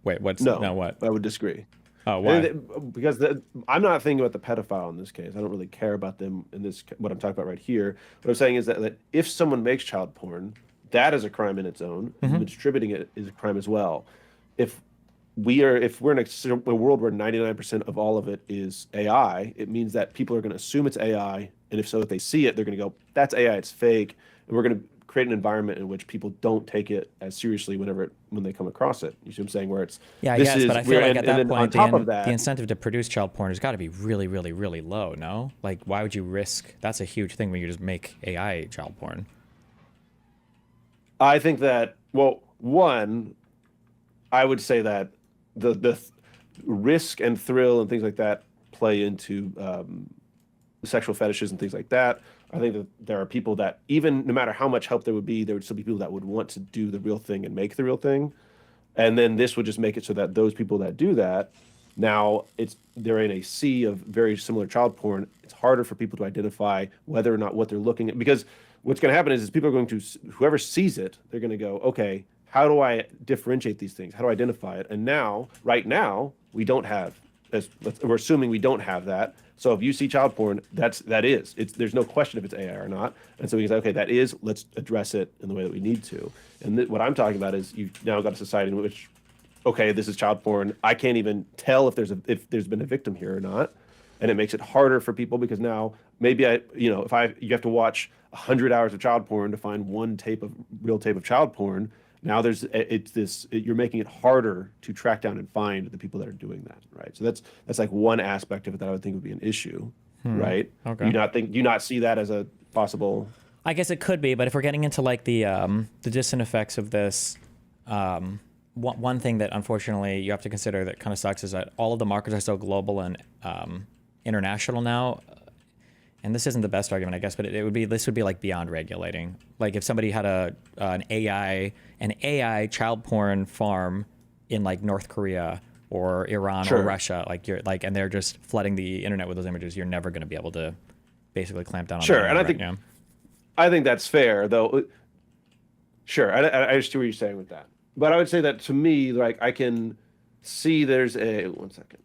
wait, what's no? What? I would disagree. Oh, why? Because I'm not thinking about the pedophile in this case. I don't really care about them in this. What I'm talking about right here. What I'm saying is that if someone makes child porn, that is a crime in its own. Mm-hmm. And distributing it is a crime as well. If we're in a world where 99% of all of it is AI, it means that people are going to assume it's AI, and if they see it, they're going to go, "That's AI, it's fake," and we're going to create an environment in which people don't take it as seriously when they come across it. You see what I'm saying? Where it's I guess, but I feel like at that point, the incentive to produce child porn has got to be really, really, really low. No, like why would you risk? That's a huge thing when you just make AI child porn. I think that I would say that the risk and thrill and things like that play into sexual fetishes and things like that. I think that there are people that even no matter how much help there would still be people that would want to do the real thing and make the real thing. And then this would just make it so that those people that do that now they're in a sea of very similar child porn. It's harder for people to identify whether or not what they're looking at, because what's going to happen is people are going to, whoever sees it, they're going to go, okay, how do I differentiate these things? How do I identify it? And now, right now, we don't have, we're assuming we don't have that. So if you see child porn, there's no question if it's AI or not. And so we can say, okay, that is, let's address it in the way that we need to. And what I'm talking about is you've now got a society in which, okay, this is child porn. I can't even tell if there's been a victim here or not. And it makes it harder for people because now maybe you have to watch 100 hours of child porn to find one real tape of child porn. Now you're making it harder to track down and find the people that are doing that, right? So that's like one aspect of it that I would think would be an issue, right? Okay. Do you not see that as a possible? I guess it could be, but if we're getting into like the distant effects of this, one thing that unfortunately you have to consider that kind of sucks is that all of the markets are so global and international now. And this isn't the best argument, I guess, but this would be like beyond regulating. Like if somebody had an AI child porn farm in like North Korea or Iran or Russia, and they're just flooding the internet with those images, you're never going to be able to basically clamp down on Sure, that. and I think that's fair, though. Sure, I understand what you're saying with that, but I would say that to me, like I can see there's one second.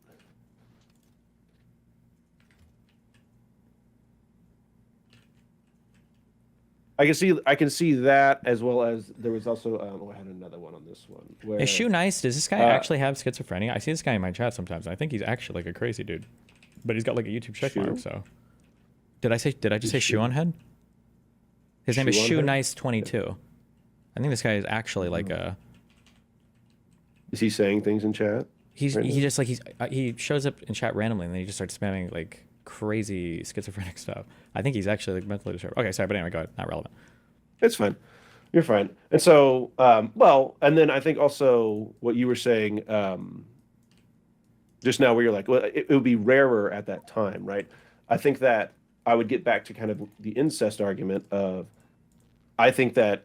I can see that, as well as there was also I had another one on this one. Where, Is Shoe Nice? Does this guy actually have schizophrenia? I see this guy in my chat sometimes. I think he's actually like a crazy dude, but he's got like a YouTube check mark. So did I just say Shoe on Head? His name is Shoe Nice 22. I think this guy is actually like a. Is he saying things in chat? He shows up in chat randomly and then he just starts spamming like crazy schizophrenic stuff. I think he's actually like mentally disturbed. Okay, sorry, but anyway, go ahead. Not relevant. It's fine. You're fine. And so, and then I think also what you were saying just now, where you're like, well, it would be rarer at that time, right? I think that I would get back to kind of the incest argument of, I think that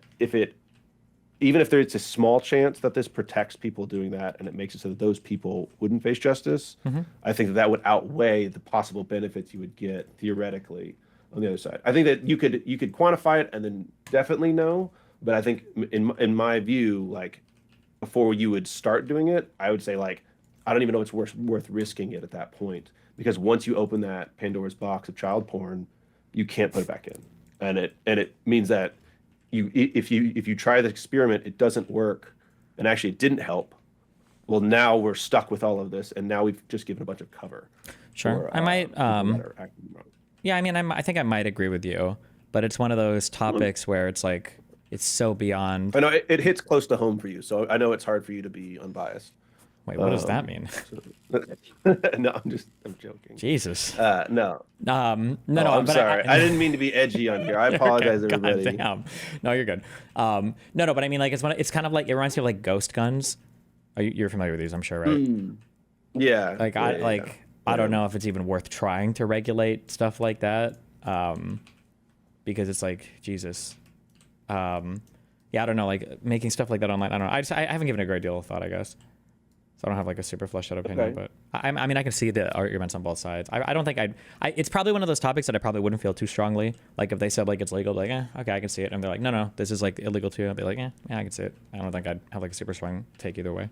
even if there's a small chance that this protects people doing that and it makes it so that those people wouldn't face justice, I think that would outweigh the possible benefits you would get theoretically on the other side. I think that you could quantify it and then definitely know, but I think in my view, like before you would start doing it, I would say like, I don't even know if it's worth risking it at that point, because once you open that Pandora's box of child porn, you can't put it back in. And it means that if you try the experiment, it doesn't work, and actually it didn't help. Well, now we're stuck with all of this, and now we've just given a bunch of cover. Sure, I might. Yeah, I mean, I think I might agree with you, but it's one of those topics where it's like it's so beyond. I know it hits close to home for you, so I know it's hard for you to be unbiased. Wait, what does that mean? No, I'm joking. Jesus. No. No. I'm sorry. I didn't mean to be edgy on here. I apologize, okay, everybody. God damn. No, you're good. No, but I mean, like, it's kind of like, it reminds me of like ghost guns. You're familiar with these, I'm sure, right? Yeah. Like, I don't know if it's even worth trying to regulate stuff like that, because it's like, Jesus. Yeah, I don't know, like making stuff like that online. I don't know. I haven't given it a great deal of thought, I guess. So I don't have like a super fleshed out opinion, but I mean, I can see the arguments on both sides. I don't think it's probably one of those topics that I probably wouldn't feel too strongly. Like if they said like it's legal, like, okay, I can see it. And they're like, no, this is like illegal too. I'd be like, yeah, I can see it. I don't think I'd have like a super strong take either way.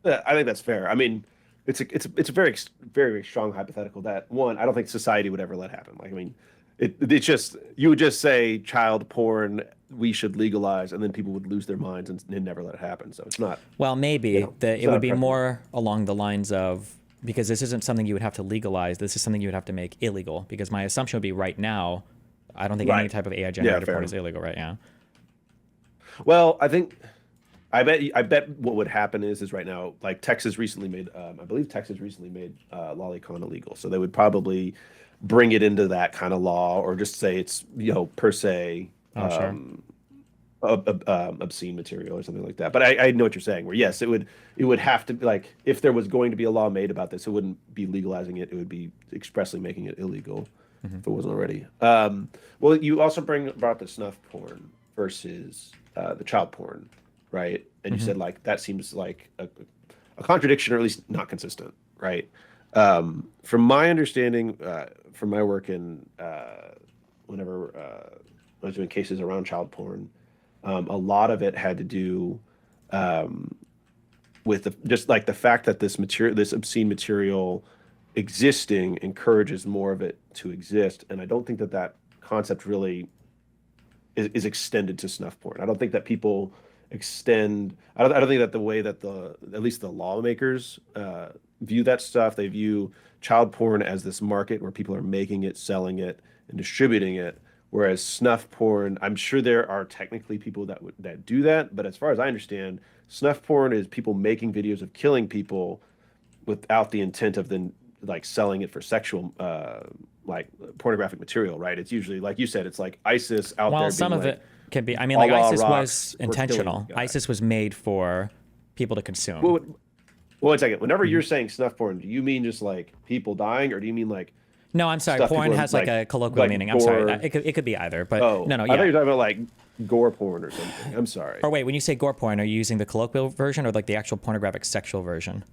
Yeah, I think that's fair. I mean, it's a very, very strong hypothetical that one, I don't think society would ever let happen. Like, I mean, it's just, you would just say child porn, we should legalize, and then people would lose their minds and never let it happen. So it's not. Well, maybe it would be more along the lines of, because this isn't something you would have to legalize. This is something you would have to make illegal. Because my assumption would be right now, I don't think any type of AI generated porn is illegal right now. Well, I bet what would happen is right now, like Texas recently made, I believe Texas recently made lolicon illegal. So they would probably bring it into that kind of law, or just say it's, per se, obscene material or something like that. But I know what you're saying, where yes, it would have to be like, if there was going to be a law made about this, it wouldn't be legalizing it. It would be expressly making it illegal if it wasn't already. Well, you also brought the snuff porn versus the child porn, right? And you said like that seems like a contradiction, or at least not consistent, right? From my understanding, from my work in whenever I was doing cases around child porn, a lot of it had to do with just like the fact that this material, this obscene material existing encourages more of it to exist. And I don't think that that concept really is extended to snuff porn. I don't think that people extend, I don't think that the way that at least the lawmakers view that stuff, they view child porn as this market where people are making it, selling it, and distributing it. Whereas snuff porn, I'm sure there are technically people that do that, but as far as I understand, snuff porn is people making videos of killing people without the intent of then like selling it for sexual like pornographic material, right? It's usually, like you said, it's like ISIS out there. Well, some of like, it can be. I mean, like ISIS rocks, was intentional. ISIS was made for people to consume. Well, one second. Whenever you're saying snuff porn, do you mean just like people dying, or do you mean like? No, I'm sorry. Porn has like a colloquial meaning. I'm sorry. It could be either. But no. I thought you were talking about like gore porn or something. I'm sorry. Or wait, when you say gore porn, are you using the colloquial version or like the actual pornographic sexual version?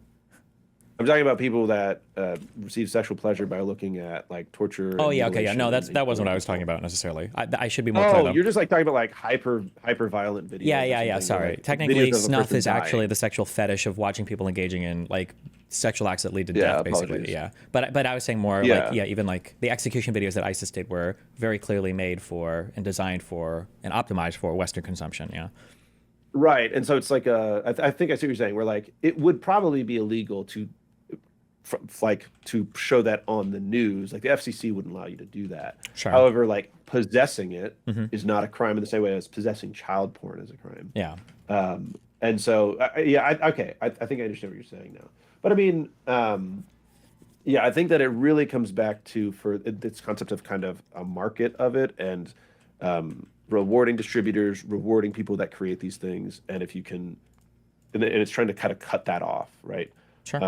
I'm talking about people that receive sexual pleasure by looking at like torture. Oh yeah, okay, yeah. No, that wasn't what I was talking about necessarily. I should be more clear. Oh, you're just like talking about like hyper violent videos. Yeah. Sorry. Like, technically, snuff is actually the sexual fetish of watching people engaging in like sexual acts that lead to death, basically. Apologies. Yeah. But I was saying more like even like the execution videos that ISIS did were very clearly made for and designed for and optimized for Western consumption. Yeah. Right, and so it's like I think I see what you're saying. Where like it would probably be illegal to show that on the news. Like the FCC wouldn't allow you to do that. Sure. However, like possessing it is not a crime in the same way as possessing child porn is a crime. Yeah. And so okay, I think I understand what you're saying now. But I mean, I think that it really comes back to this concept of kind of a market of it, and rewarding distributors, rewarding people that create these things, and if you can, and it's trying to kind of cut that off, right? Sure.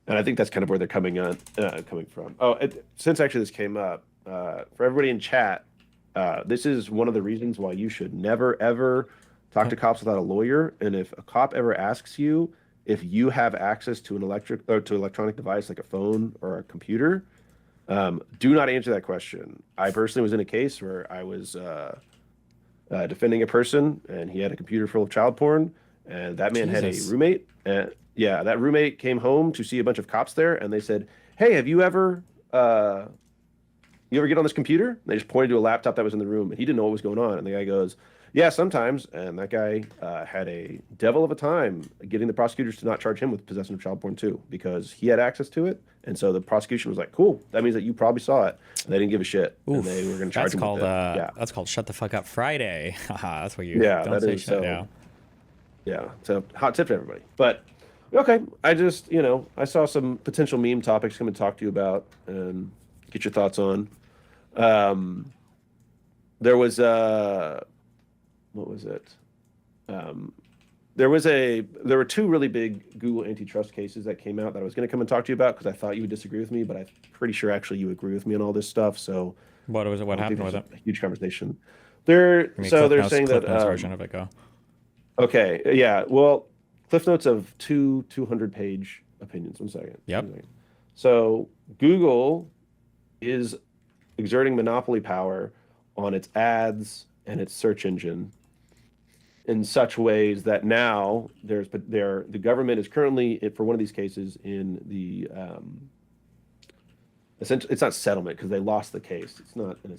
And I think that's kind of where they're coming from. Oh, since actually this came up, for everybody in chat, this is one of the reasons why you should never ever talk to cops without a lawyer. And if a cop ever asks you if you have access to an electronic device like a phone or a computer, do not answer that question. I personally was in a case where I was defending a person, and he had a computer full of child porn, and that man had a roommate. And yeah, that roommate came home to see a bunch of cops there, and they said, "Hey, have you ever get on this computer?" And they just pointed to a laptop that was in the room, and he didn't know what was going on. And the guy goes, "Yeah, sometimes." And that guy had a devil of a time getting the prosecutors to not charge him with possession of child porn too, because he had access to it. And so the prosecution was like, "Cool, that means that you probably saw it." And they didn't give a shit, and they were going to charge him with it. That's called Shut the Fuck Up Friday. That's what you. Yeah, don't that say is shit. so. Yeah, so hot tip to everybody. But okay, I just I saw some potential meme topics come and talk to you about and get your thoughts on. There was what was it? There were two really big Google antitrust cases that came out that I was going to come and talk to you about because I thought you would disagree with me, but I'm pretty sure actually you agree with me on all this stuff. So what was it? What happened with it? A huge conversation. They're saying that version of it go. Okay, yeah. Well, Cliff Notes of 200-page opinions. 1 second. Yep. So Google is exerting monopoly power on its ads and its search engine in such ways that now the government is currently, for one of these cases, in the it's not settlement because they lost the case. It's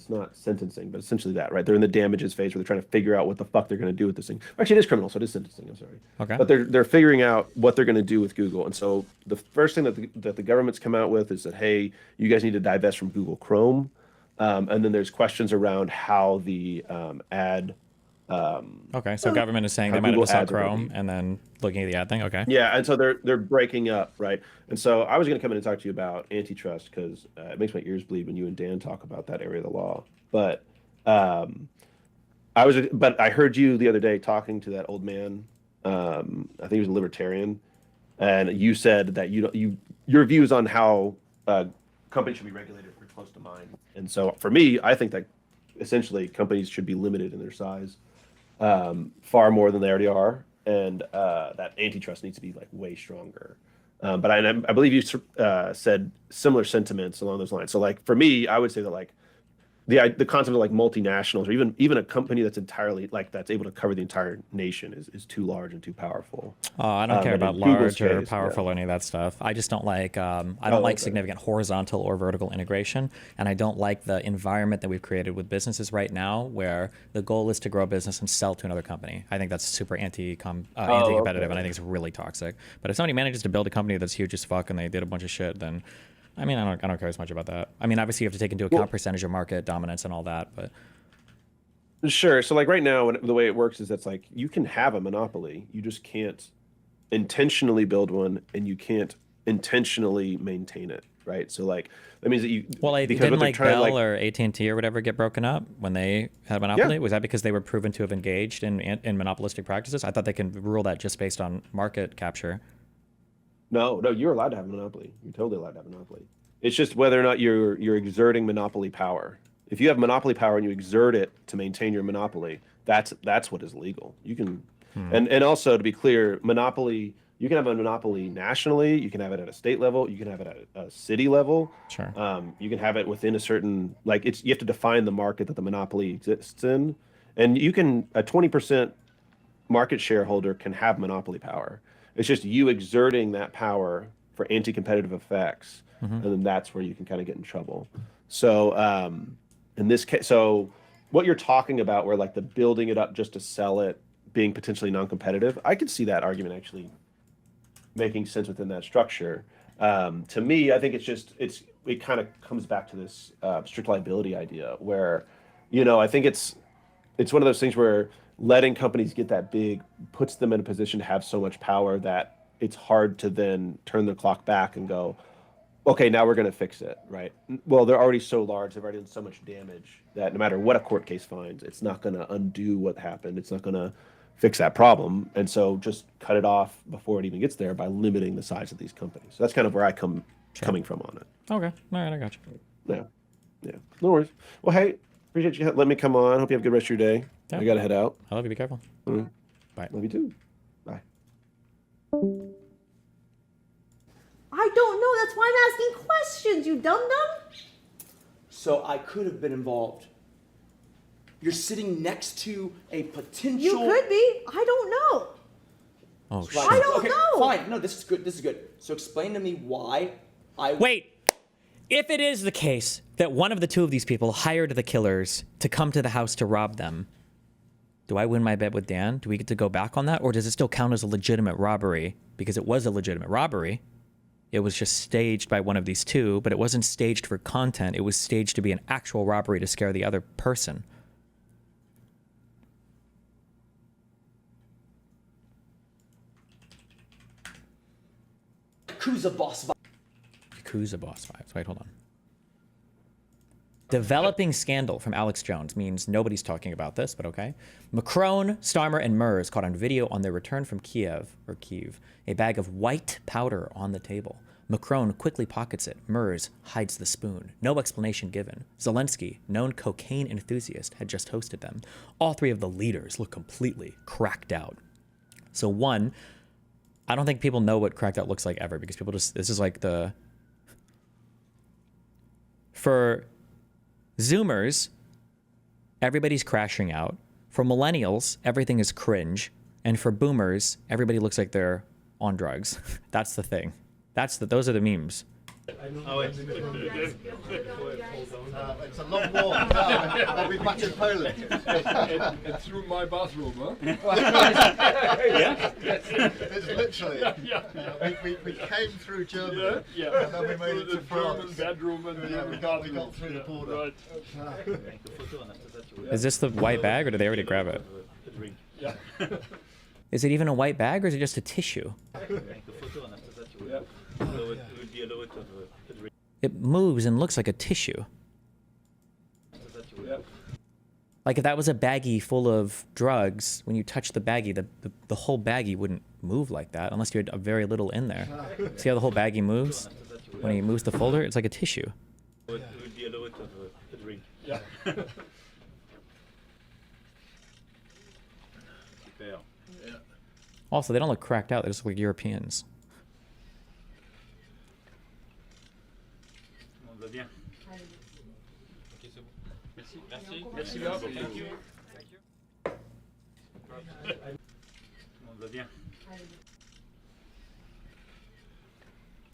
not sentencing, but essentially that, right? They're in the damages phase where they're trying to figure out what the fuck they're going to do with this thing. Actually, it is criminal, so it is sentencing. I'm sorry. Okay. But they're figuring out what they're going to do with Google, and so the first thing that the government's come out with is that, hey, you guys need to divest from Google Chrome, and then there's questions around how the ad. Okay, so government is saying they might have installed Chrome and then looking at the ad thing. Okay. Yeah, and so they're breaking up, right? And so I was going to come in and talk to you about antitrust because it makes my ears bleed when you and Dan talk about that area of the law. But I heard you the other day talking to that old man. I think he was a libertarian, and you said that your views on how companies should be regulated were close to mine. And so for me, I think that essentially companies should be limited in their size. Far more than they already are, and that antitrust needs to be like way stronger. But I believe you said similar sentiments along those lines. So like for me, I would say that like the concept of like multinationals or even a company that's entirely like that's able to cover the entire nation is too large and too powerful. Oh, I don't care and about in Google's large or case, powerful or any of that stuff. I just don't like I don't like significant horizontal or vertical integration, and I don't like the environment that we've created with businesses right now, where the goal is to grow a business and sell to another company. I think that's super anti-competitive, and I think it's really toxic. But if somebody manages to build a company that's huge as fuck and they did a bunch of shit, then I mean, I don't care as much about that. I mean, obviously you have to take into account percentage of market dominance and all that, but sure. So like right now, the way it works is that's like you can have a monopoly, you just can't intentionally build one, and you can't intentionally maintain it, right? So like that means that you didn't like Bell or AT&T or whatever get broken up when they had a monopoly? Yeah. Was that because they were proven to have engaged in monopolistic practices? I thought they can rule that just based on market capture. No, you're allowed to have a monopoly. You're totally allowed to have a monopoly. It's just whether or not you're exerting monopoly power. If you have monopoly power and you exert it to maintain your monopoly, that's what is legal. You can, and also to be clear, monopoly. You can have a monopoly nationally. You can have it at a state level. You can have it at a city level. Sure. You can have it within a certain you have to define the market that the monopoly exists in, and you can a 20% market shareholder can have monopoly power. It's just you exerting that power for anti-competitive effects, and then that's where you can kind of get in trouble. So in this case, so what you're talking about, where like the building it up just to sell it, being potentially non-competitive, I could see that argument actually making sense within that structure. To me, I think it kind of comes back to this strict liability idea, where, I think it's one of those things where letting companies get that big puts them in a position to have so much power that it's hard to then turn the clock back and go, okay, now we're going to fix it, right? Well, they're already so large, they've already done so much damage that no matter what a court case finds, it's not going to undo what happened. It's not going to fix that problem. And so just cut it off before it even gets there by limiting the size of these companies. So that's kind of where coming from on it. Okay. All right, I got you. Yeah. No worries. Well, hey, appreciate you letting me come on. Hope you have a good rest of your day. Yeah. I got to head out. I love you. Be careful. Bye. Love you too. Bye. I don't know. That's why I'm asking questions, you dum-dum. So I could have been involved. You're sitting next to a potential... You could be. I don't know. Oh, shit. I don't know. Fine. No, this is good. This is good. So explain to me why I... Wait. If it is the case that one of the two of these people hired the killers to come to the house to rob them, do I win my bet with Dan? Do we get to go back on that? Or does it still count as a legitimate robbery? Because it was a legitimate robbery. It was just staged by one of these two, but it wasn't staged for content. It was staged to be an actual robbery to scare the other person. Yakuza boss vibes. Yakuza boss vibes. Wait, hold on. Developing scandal from Alex Jones means nobody's talking about this, but okay. Macron, Starmer, and Mers caught on video on their return from Kiev, a bag of white powder on the table. Macron quickly pockets it. Mers hides the spoon. No explanation given. Zelensky, known cocaine enthusiast, had just hosted them. All three of the leaders look completely cracked out. So one, I don't think people know what cracked out looks like ever, because people just, this is like the, for Zoomers, everybody's crashing out. For millennials, everything is cringe. And for boomers, everybody looks like they're on drugs. That's the thing. Those are the memes. Oh, it's a long walk. I'll be back in Poland. It's through my bathroom, huh? Yeah. It's literally. We came through Germany, and then we made it to France. Bedroom, and we got through the border. Is this the white bag, or did they already grab it? Yeah. Is it even a white bag, or is it just a tissue? It moves and looks like a tissue. Like if that was a baggie full of drugs, when you touch the baggie, the whole baggie wouldn't move like that unless you had a very little in there. See how the whole baggie moves? When he moves the folder, it's like a tissue. Yeah. Also, they don't look cracked out. They just look like Europeans.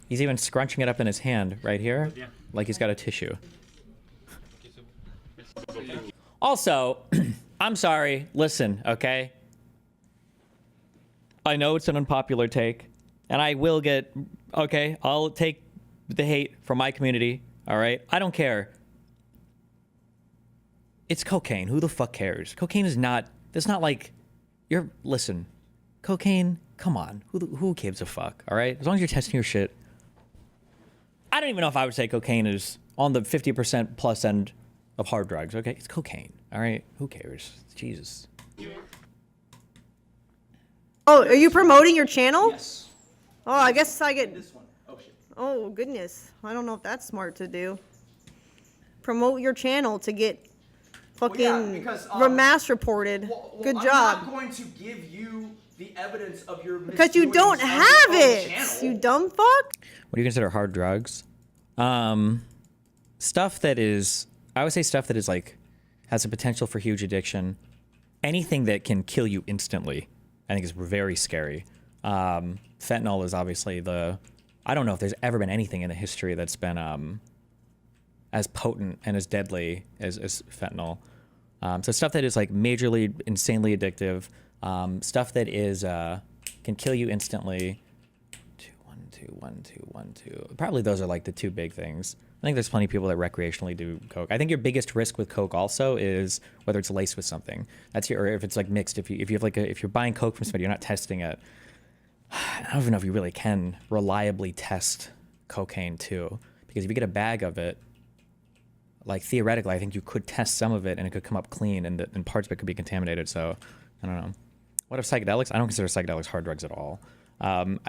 He's even scrunching it up in his hand right here, like he's got a tissue. Also, I'm sorry. Listen, okay? I know it's an unpopular take, and I will get, okay, I'll take the hate from my community, all right? I don't care. It's cocaine. Who the fuck cares? Cocaine is not, that's not like, listen, cocaine, come on. Who gives a fuck, all right? As long as you're testing your shit. I don't even know if I would say cocaine is on the 50% plus end of hard drugs, okay? It's cocaine, all right? Who cares? Jesus. Oh, are you promoting your channel? Yes. Oh, I guess I get... This one. Oh, shit. Oh, goodness. I don't know if that's smart to do. Promote your channel to get fucking mass reported. Good job. I'm not going to give you the evidence of your because you don't have it, you dumb fuck. What do you consider hard drugs? Stuff that is, I would say stuff that is like, has the potential for huge addiction. Anything that can kill you instantly, I think is very scary. Fentanyl is obviously I don't know if there's ever been anything in the history that's been as potent and as deadly as fentanyl. So stuff that is like majorly, insanely addictive. Stuff that is can kill you instantly. 1, 2, 1, 2. Probably those are like the two big things. I think there's plenty of people that recreationally do coke. I think your biggest risk with coke also is whether it's laced with something. Or if it's like mixed. If you have like if you're buying coke from somebody, you're not testing it. I don't even know if you really can reliably test cocaine too, because if you get a bag of it, like theoretically, I think you could test some of it and it could come up clean, and parts of it could be contaminated. So I don't know. What if psychedelics? I don't consider psychedelics hard drugs at all.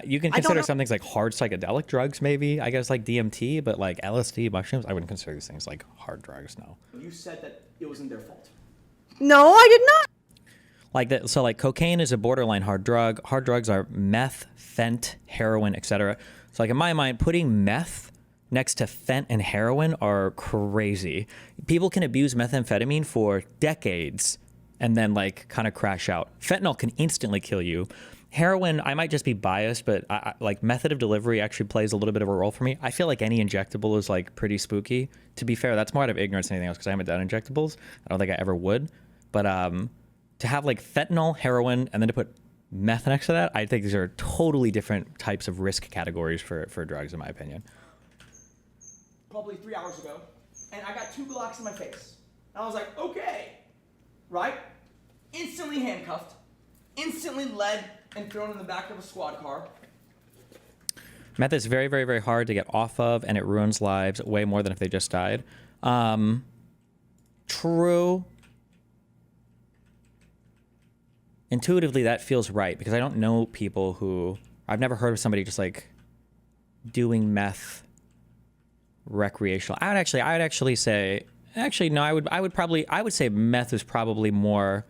You can consider some things like hard psychedelic drugs, maybe, I guess, like DMT, but like LSD, mushrooms, I wouldn't consider these things like hard drugs, no. You said that it wasn't their fault. No, I did not. Like that, so like cocaine is a borderline hard drug. Hard drugs are meth, fent, heroin, etc. So like in my mind, putting meth next to fent and heroin are crazy. People can abuse methamphetamine for decades and then like kind of crash out. Fentanyl can instantly kill you. Heroin, I might just be biased, but like method of delivery actually plays a little bit of a role for me. I feel like any injectable is like pretty spooky. To be fair, that's more out of ignorance than anything else because I haven't done injectables. I don't think I ever would. But to have like fentanyl, heroin, and then to put meth next to that, I think these are totally different types of risk categories for drugs, in my opinion. Probably 3 hours ago, and I got 2 Glocks in my face. And I was like, okay, right? Instantly handcuffed, instantly led and thrown in the back of a squad car. Meth is very, very, very hard to get off of, and it ruins lives way more than if they just died. True. Intuitively, that feels right, because I don't know people who... I've never heard of somebody just, like, doing meth recreational. I would actually say... Actually, no, I would say meth is probably more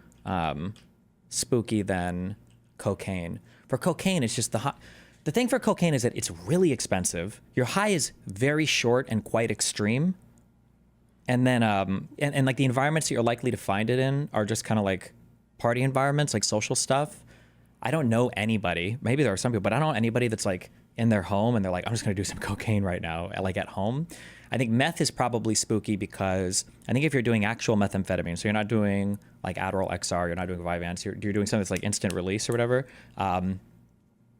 spooky than cocaine. For cocaine, it's just the thing for cocaine is that it's really expensive. Your high is very short and quite extreme. And then, and like the environments that you're likely to find it in are just kind of like party environments, like social stuff. I don't know anybody, maybe there are some people, but I don't know anybody that's like in their home and they're like, I'm just gonna do some cocaine right now, like at home. I think meth is probably spooky because I think if you're doing actual methamphetamine, so you're not doing like Adderall XR, you're not doing Vyvanse, you're doing something that's like instant release or whatever.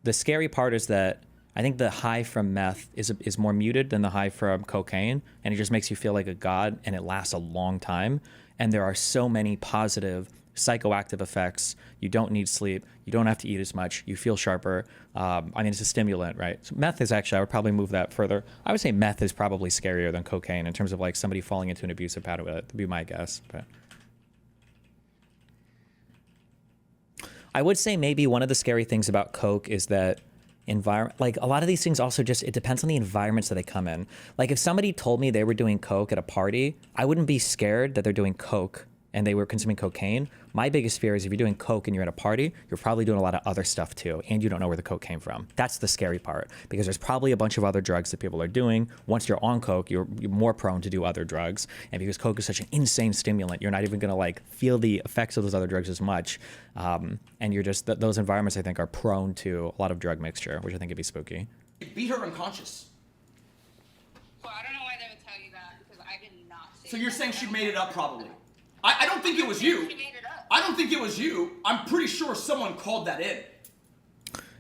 The scary part is that I think the high from meth is more muted than the high from cocaine, and it just makes you feel like a god, and it lasts a long time. And there are so many positive psychoactive effects. You don't need sleep. You don't have to eat as much. You feel sharper. I mean, it's a stimulant, right? So meth is actually, I would probably move that further. I would say meth is probably scarier than cocaine in terms of like somebody falling into an abusive pattern with it. That'd be my guess. But I would say maybe one of the scary things about coke is that like a lot of these things also just, it depends on the environments that they come in. Like if somebody told me they were doing coke at a party, I wouldn't be scared that they're doing coke and they were consuming cocaine, my biggest fear is if you're doing coke and you're at a party, you're probably doing a lot of other stuff too, and you don't know where the coke came from. That's the scary part, because there's probably a bunch of other drugs that people are doing. Once you're on coke, you're more prone to do other drugs, and because coke is such an insane stimulant, you're not even gonna like feel the effects of those other drugs as much, and you're just those environments I think are prone to a lot of drug mixture, which I think could be spooky. Beat her unconscious. Well, I don't know why they would tell you that, because I did not say So you're that. saying she made it up probably? I don't think it was you. She made it up. I don't think it was you. I'm pretty sure someone called that in.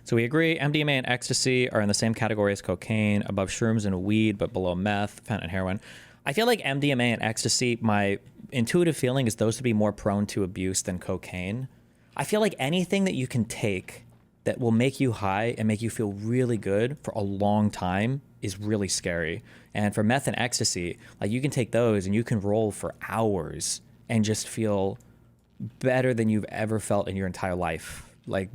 So we agree MDMA and ecstasy are in the same category as cocaine, above shrooms and weed, but below meth, fentanyl, and heroin. I feel like MDMA and ecstasy, my intuitive feeling is those would be more prone to abuse than cocaine. I feel like anything that you can take that will make you high and make you feel really good for a long time is really scary. And for meth and ecstasy, like you can take those and you can roll for hours and just feel better than you've ever felt in your entire life. I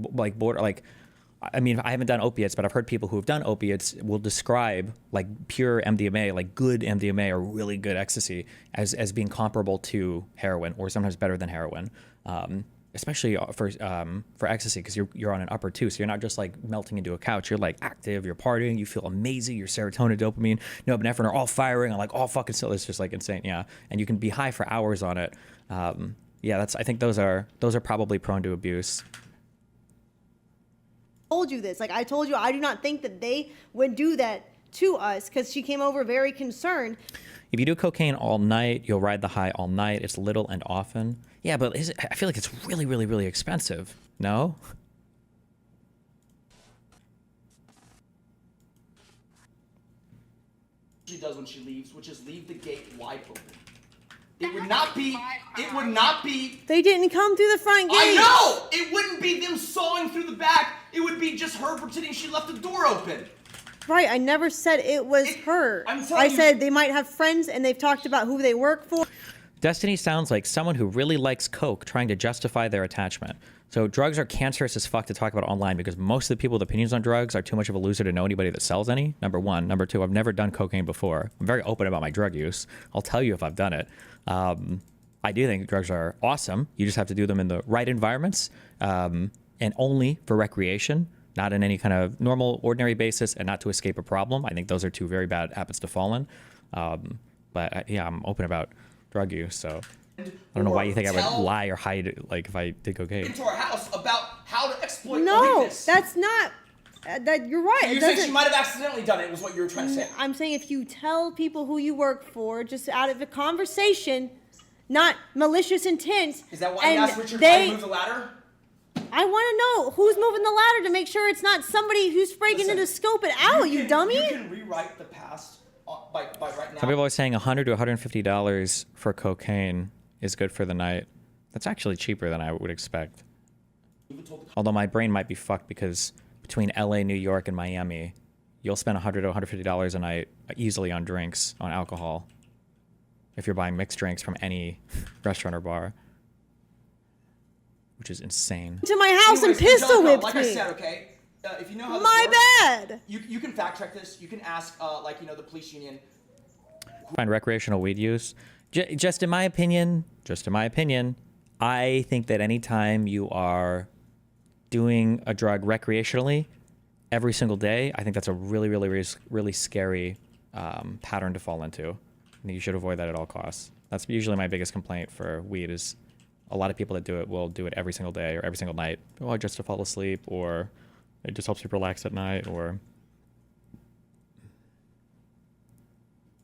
mean, I haven't done opiates, but I've heard people who have done opiates will describe like pure MDMA, like good MDMA or really good ecstasy as being comparable to heroin or sometimes better than heroin. Especially for ecstasy, because you're on an upper too, so you're not just like melting into a couch. You're like active, you're partying, you feel amazing. Your serotonin, dopamine, norepinephrine are all firing, and like all fucking still. It's just like insane, yeah. And you can be high for hours on it. Yeah, I think those are probably prone to abuse. Told you this, like I told you, I do not think that they would do that to us, because she came over very concerned. If you do cocaine all night, you'll ride the high all night. It's little and often. Yeah, but I feel like it's really, really, really expensive. No? She does when she leaves, which is leave the gate wide open. It would not be. They didn't come through the front gate. I know! It wouldn't be them sawing through the back. It would be just her pretending she left the door open. Right, I never said it was her. I said they might have friends and they've talked about who they work for. Destiny sounds like someone who really likes coke trying to justify their attachment. So drugs are cancerous as fuck to talk about online because most of the people with opinions on drugs are too much of a loser to know anybody that sells any, number one. Number two, I've never done cocaine before. I'm very open about my drug use. I'll tell you if I've done it. I do think drugs are awesome. You just have to do them in the right environments and only for recreation, not in any kind of normal, ordinary basis, and not to escape a problem. I think those are two very bad habits to fall in. Yeah, I'm open about drug use, so I don't know why you think I would lie or hide it, like if I did cocaine. Into our house about how to exploit No, weakness. that's not. That you're right. So you're saying she might have accidentally done it, was what you were trying to say. I'm saying if you tell people who you work for, just out of a conversation, not malicious intent. Is that why you asked Richard how to move the ladder? I want to know who's moving the ladder to make sure it's not somebody who's breaking in to scope it out, you dummy. You can rewrite the past by right now. Some people are saying $100 to $150 for cocaine is good for the night. That's actually cheaper than I would expect. Although my brain might be fucked because between LA, New York, and Miami, you'll spend $100 to $150 a night easily on drinks, on alcohol, if you're buying mixed drinks from any restaurant or bar, which is insane. To my house and pistol whipped like me. I said, okay, if you know how this My works, bad. You can fact check this. You can ask, the police union. Find recreational weed use. Just in my opinion, I think that anytime you are doing a drug recreationally every single day, I think that's a really, really, really, really scary pattern to fall into. And you should avoid that at all costs. That's usually my biggest complaint for weed is a lot of people that do it will do it every single day or every single night. Oh, just to fall asleep, or it just helps you relax at night, or...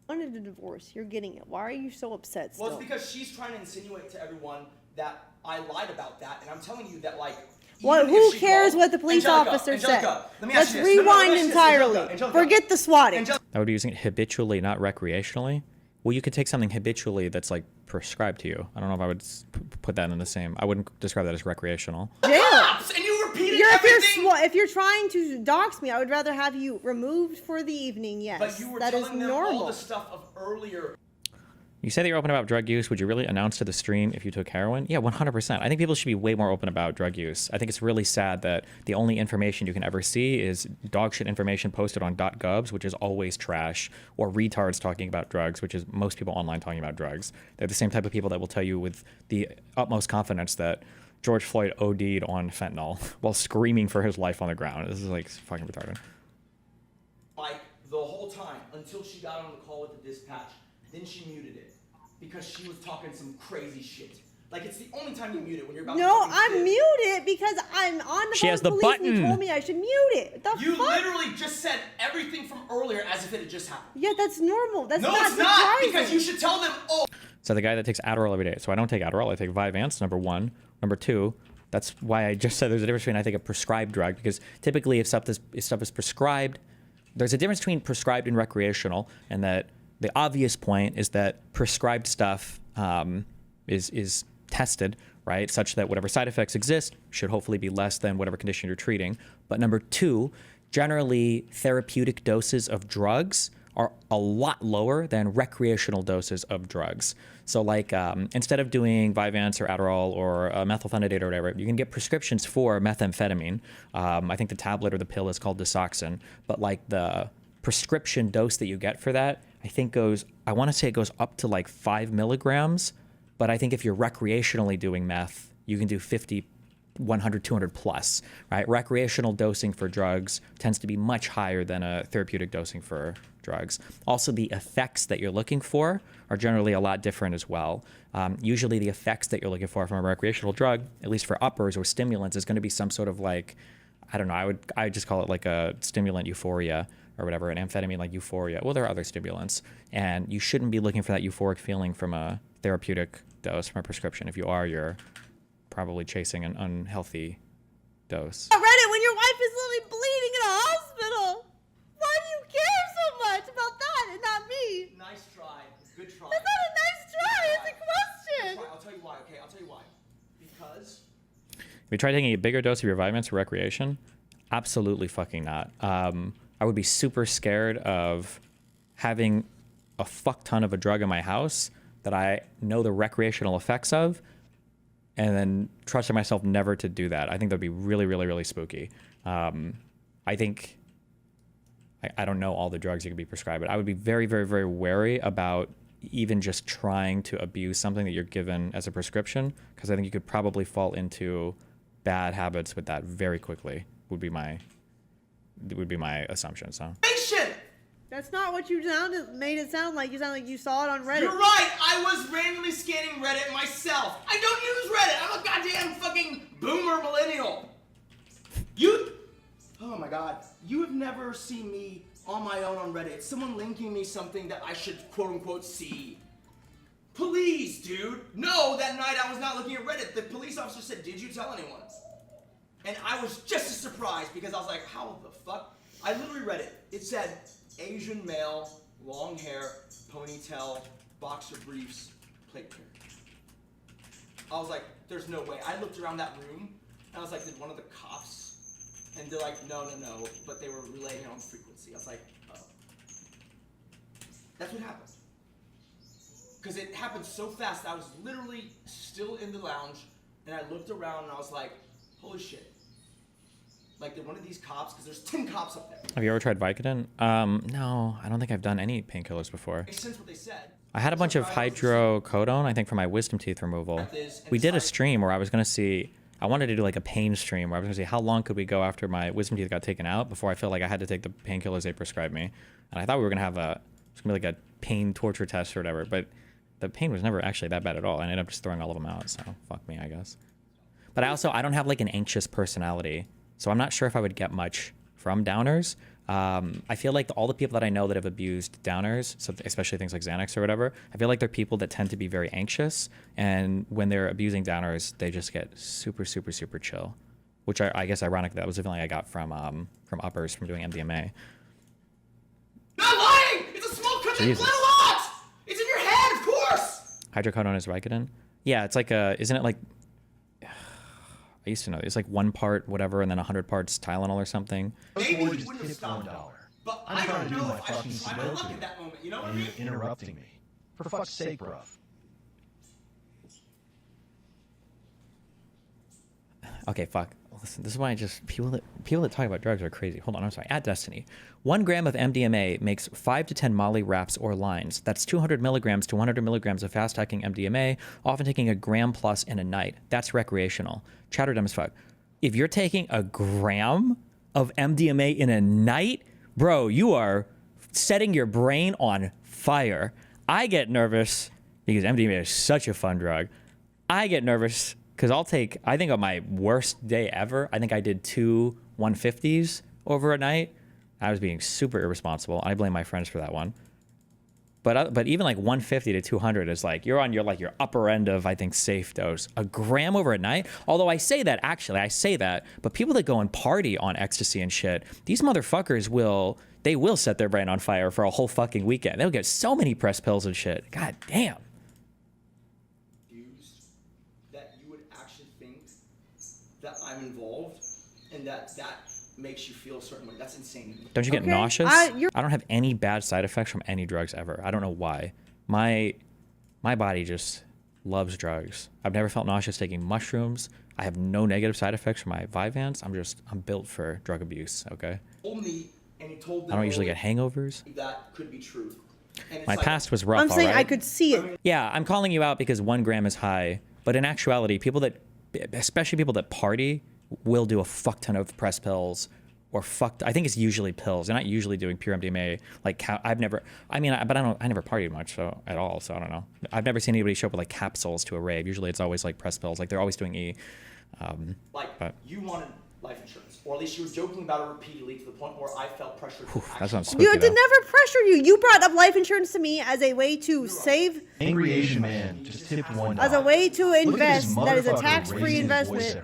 Wanted a divorce. You're getting it. Why are you so upset still? Well, it's because she's trying to insinuate to everyone that I lied about that, and I'm telling you that, like... Well, who cares what the police officer said? Let's rewind entirely. Forget the swatting. I would be using it habitually, not recreationally. Well, you could take something habitually that's like prescribed to you. I don't know if I would put that in the same. I wouldn't describe that as recreational. Jail. And you repeated everything. If you're trying to dox me, I would rather have you removed for the evening. Yes, But you were that is telling them normal. all the stuff of earlier. You say that you're open about drug use. Would you really announce to the stream if you took heroin? Yeah, 100%. I think people should be way more open about drug use. I think it's really sad that the only information you can ever see is dog shit information posted on .govs, which is always trash, or retards talking about drugs, which is most people online talking about drugs. They're the same type of people that will tell you with the utmost confidence that George Floyd OD'd on fentanyl while screaming for his life on the ground. This is like fucking retarded. Like the whole time until she got on the call with the dispatch. Then she muted it because she was talking some crazy shit. Like, it's the only time you mute it when you're about to I fucking mute it because I'm on the She phone has with the police and button. he told me I should mute it. The You fuck? literally just said everything from earlier as if it had just happened. Yeah, that's normal. That's No, not it's not, surprising. because you should tell them, oh. So the guy that takes Adderall every day. So I don't take Adderall. I take Vyvanse, number one. Number two, that's why I just said there's a difference between, I think, a prescribed drug, because typically if stuff is prescribed, there's a difference between prescribed and recreational, and that the obvious point is that prescribed stuff is tested, right, such that whatever side effects exist should hopefully be less than whatever condition you're treating. But number two, generally therapeutic doses of drugs are a lot lower than recreational doses of drugs. So like instead of doing Vyvanse or Adderall or methylphenidate or whatever, you can get prescriptions for methamphetamine. I think the tablet or the pill is called Desoxyn, but like the prescription dose that you get for that, I think I want to say it goes up to like 5 milligrams, but I think if you're recreationally doing meth, you can do 50, 100, 200 plus, right? Recreational dosing for drugs tends to be much higher than a therapeutic dosing for drugs. Also, the effects that you're looking for are generally a lot different as well. Usually the effects that you're looking for from a recreational drug, at least for uppers or stimulants, is going to be some sort of like, I don't know, I would just call it like a stimulant euphoria or whatever, an amphetamine like euphoria. Well, there are other stimulants, and you shouldn't be looking for that euphoric feeling from a therapeutic dose from a prescription. If you are, you're probably chasing an unhealthy dose. I read it when your wife is literally bleeding in a hospital. Why do you care so much about that and not me? Nice try. Good try. That's not a nice try. It's a question. I'll tell you why, okay? I'll tell you why. Because Have you tried taking a bigger dose of your Vyvanse for recreation? Absolutely fucking not. I would be super scared of having a fuck ton of a drug in my house that I know the recreational effects of, and then trusting myself never to do that. I think that'd be really, really, really spooky. I think, I don't know all the drugs you could be prescribed, but I would be very, very, very wary about even just trying to abuse something that you're given as a prescription, because I think you could probably fall into bad habits with that very quickly, would be my assumption. So That's not what you made it sound like. You sound like you saw it on Reddit. You're right. I was randomly scanning Reddit myself. I don't use Reddit. I'm a goddamn fucking boomer millennial. Oh my god. You have never seen me on my own on Reddit. Someone linking me something that I should quote unquote see. Please, dude. No, that night I was not looking at Reddit. The police officer said, "Did you tell anyone?" And I was just as surprised because I was like, how the fuck? I literally read it. It said, Asian male, long hair, ponytail, boxer briefs, plate carrier. I was like, there's no way. I looked around that room, and I was like, did one of the cops? And they're like, no, but they were relaying it on frequency. I was like, oh. That's what happened. Because it happened so fast, I was literally still in the lounge, and I looked around, and I was like, holy shit. Like, they're one of these cops, because there's 10 cops up there. have you ever tried Vicodin? No, I don't think I've done any painkillers before. Makes sense what they said. I had a bunch of hydrocodone, I think, for my wisdom teeth removal. We did a stream where I was going to see, I wanted to do like a pain stream where I was going to see how long could we go after my wisdom teeth got taken out before I felt like I had to take the painkillers they prescribed me. And I thought we were going to have it's going to be like a pain torture test or whatever, but the pain was never actually that bad at all. I ended up just throwing all of them out, so fuck me, I guess. But I don't have like an anxious personality, so I'm not sure if I would get much from downers. I feel like all the people that I know that have abused downers, so especially things like Xanax or whatever, I feel like they're people that tend to be very anxious, and when they're abusing downers, they just get super, super, super chill, which I guess ironically that was the feeling I got from uppers from doing MDMA. Not lying! It's a small country, Jesus. blood a lot! It's in your head, of course! Hydrocodone is Vicodin? Yeah, it's like isn't it like, I used to know, it's like 1 part whatever and then 100 parts Tylenol or something. Maybe you wouldn't have stopped, but I don't know if I should look at that moment, you know what I mean? Interrupting me. For fuck's sake, bruv. Okay, fuck. Listen, this is why I just people that talk about drugs are crazy. Hold on, I'm sorry. At Destiny, 1 gram of MDMA makes 5 to 10 Molly wraps or lines. That's 200 milligrams to 100 milligrams of fast-acting MDMA, often taking a gram plus in a night. That's recreational. Chatter dumb as fuck. If you're taking a gram of MDMA in a night, bro, you are setting your brain on fire. I get nervous because MDMA is such a fun drug. I get nervous because I think on my worst day ever, I think I did 2 150s over a night. I was being super irresponsible. I blame my friends for that one. But even like 150 to 200 is like, you're on your upper end of, I think, safe dose. A gram over a night? Although I say that, but people that go and party on ecstasy and shit, these motherfuckers will set their brain on fire for a whole fucking weekend. They'll get so many press pills and shit. God damn. That you would actually think that I'm involved and that makes you feel a certain way. That's insane. Don't you get nauseous? I don't have any bad side effects from any drugs ever. I don't know why. My body just loves drugs. I've never felt nauseous taking mushrooms. I have no negative side effects from my Vyvanse. I'm built for drug abuse, okay? He told I don't usually get hangovers. That could be true. My past was rough, I'm saying right? I could see it. Yeah, I'm calling you out because 1 gram is high. But in actuality, especially people that party, will do a fuck ton of press pills or I think it's usually pills. They're not usually doing pure MDMA. I never partied much at all, so I don't know. I've never seen anybody show up with like capsules to a rave. Usually it's always like press pills. Like they're always doing E. You wanted life insurance, or at least you were joking about it repeatedly to the point where I felt pressured. That sounds spooky. You did never pressure you. You brought up life insurance to me as a way to save. Angry Asian man just tipped $1. As a way to invest. That is a tax-free investment.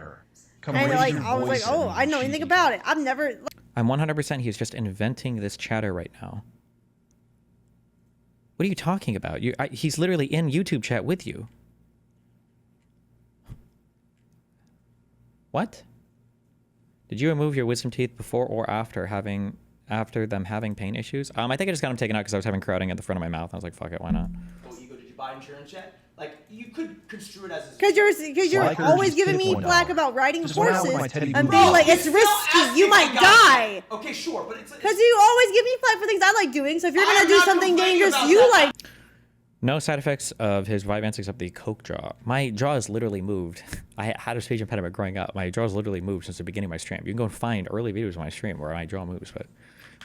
And I was like, oh, I know anything about it. I've never. I'm 100% he's just inventing this chatter right now. What are you talking about? He's literally in YouTube chat with you. What? Did you remove your wisdom teeth before or after them having pain issues? I think I just got them taken out because I was having crowding at the front of my mouth. I was like, fuck it, why not? Did you buy insurance yet? Like, you could construe it as... Because you're always giving me flack about riding horses and being like, it's risky, you might die. Okay, sure, but it's... Because you always give me flack for things I like doing, so if you're going to do something dangerous you like... No side effects of his Vyvanse except the coke jaw. My jaw is literally moved. I had a speech impediment growing up. My jaw is literally moved since the beginning of my stream. You can go and find early videos of my stream where my jaw moves, but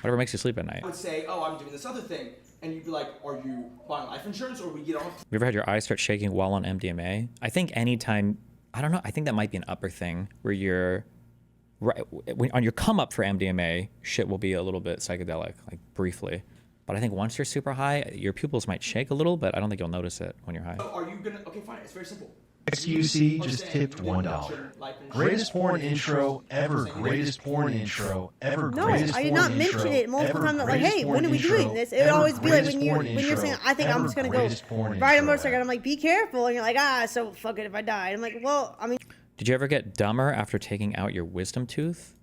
whatever makes you sleep at night. I would say, oh, I'm doing this other thing. And you'd be like, are you buying life insurance or we get on? Have you ever had your eyes start shaking while on MDMA? I think anytime, I don't know, I think that might be an upper thing where you're, on your come up for MDMA, shit will be a little bit psychedelic, like briefly. But I think once you're super high, your pupils might shake a little, but I don't think you'll notice it when you're high. So are you gonna, okay, fine, it's very simple. XQC just tipped $1. Greatest porn intro ever. Greatest porn intro ever. No, I did not mention it multiple times. Like, hey, when are we doing this? It would always be like when you're saying, I think I'm just gonna go ride a motorcycle. And I'm like, be careful, and you're like, so fuck it if I die. And I'm like, well, I mean. Did you ever get dumber after taking out your wisdom tooth?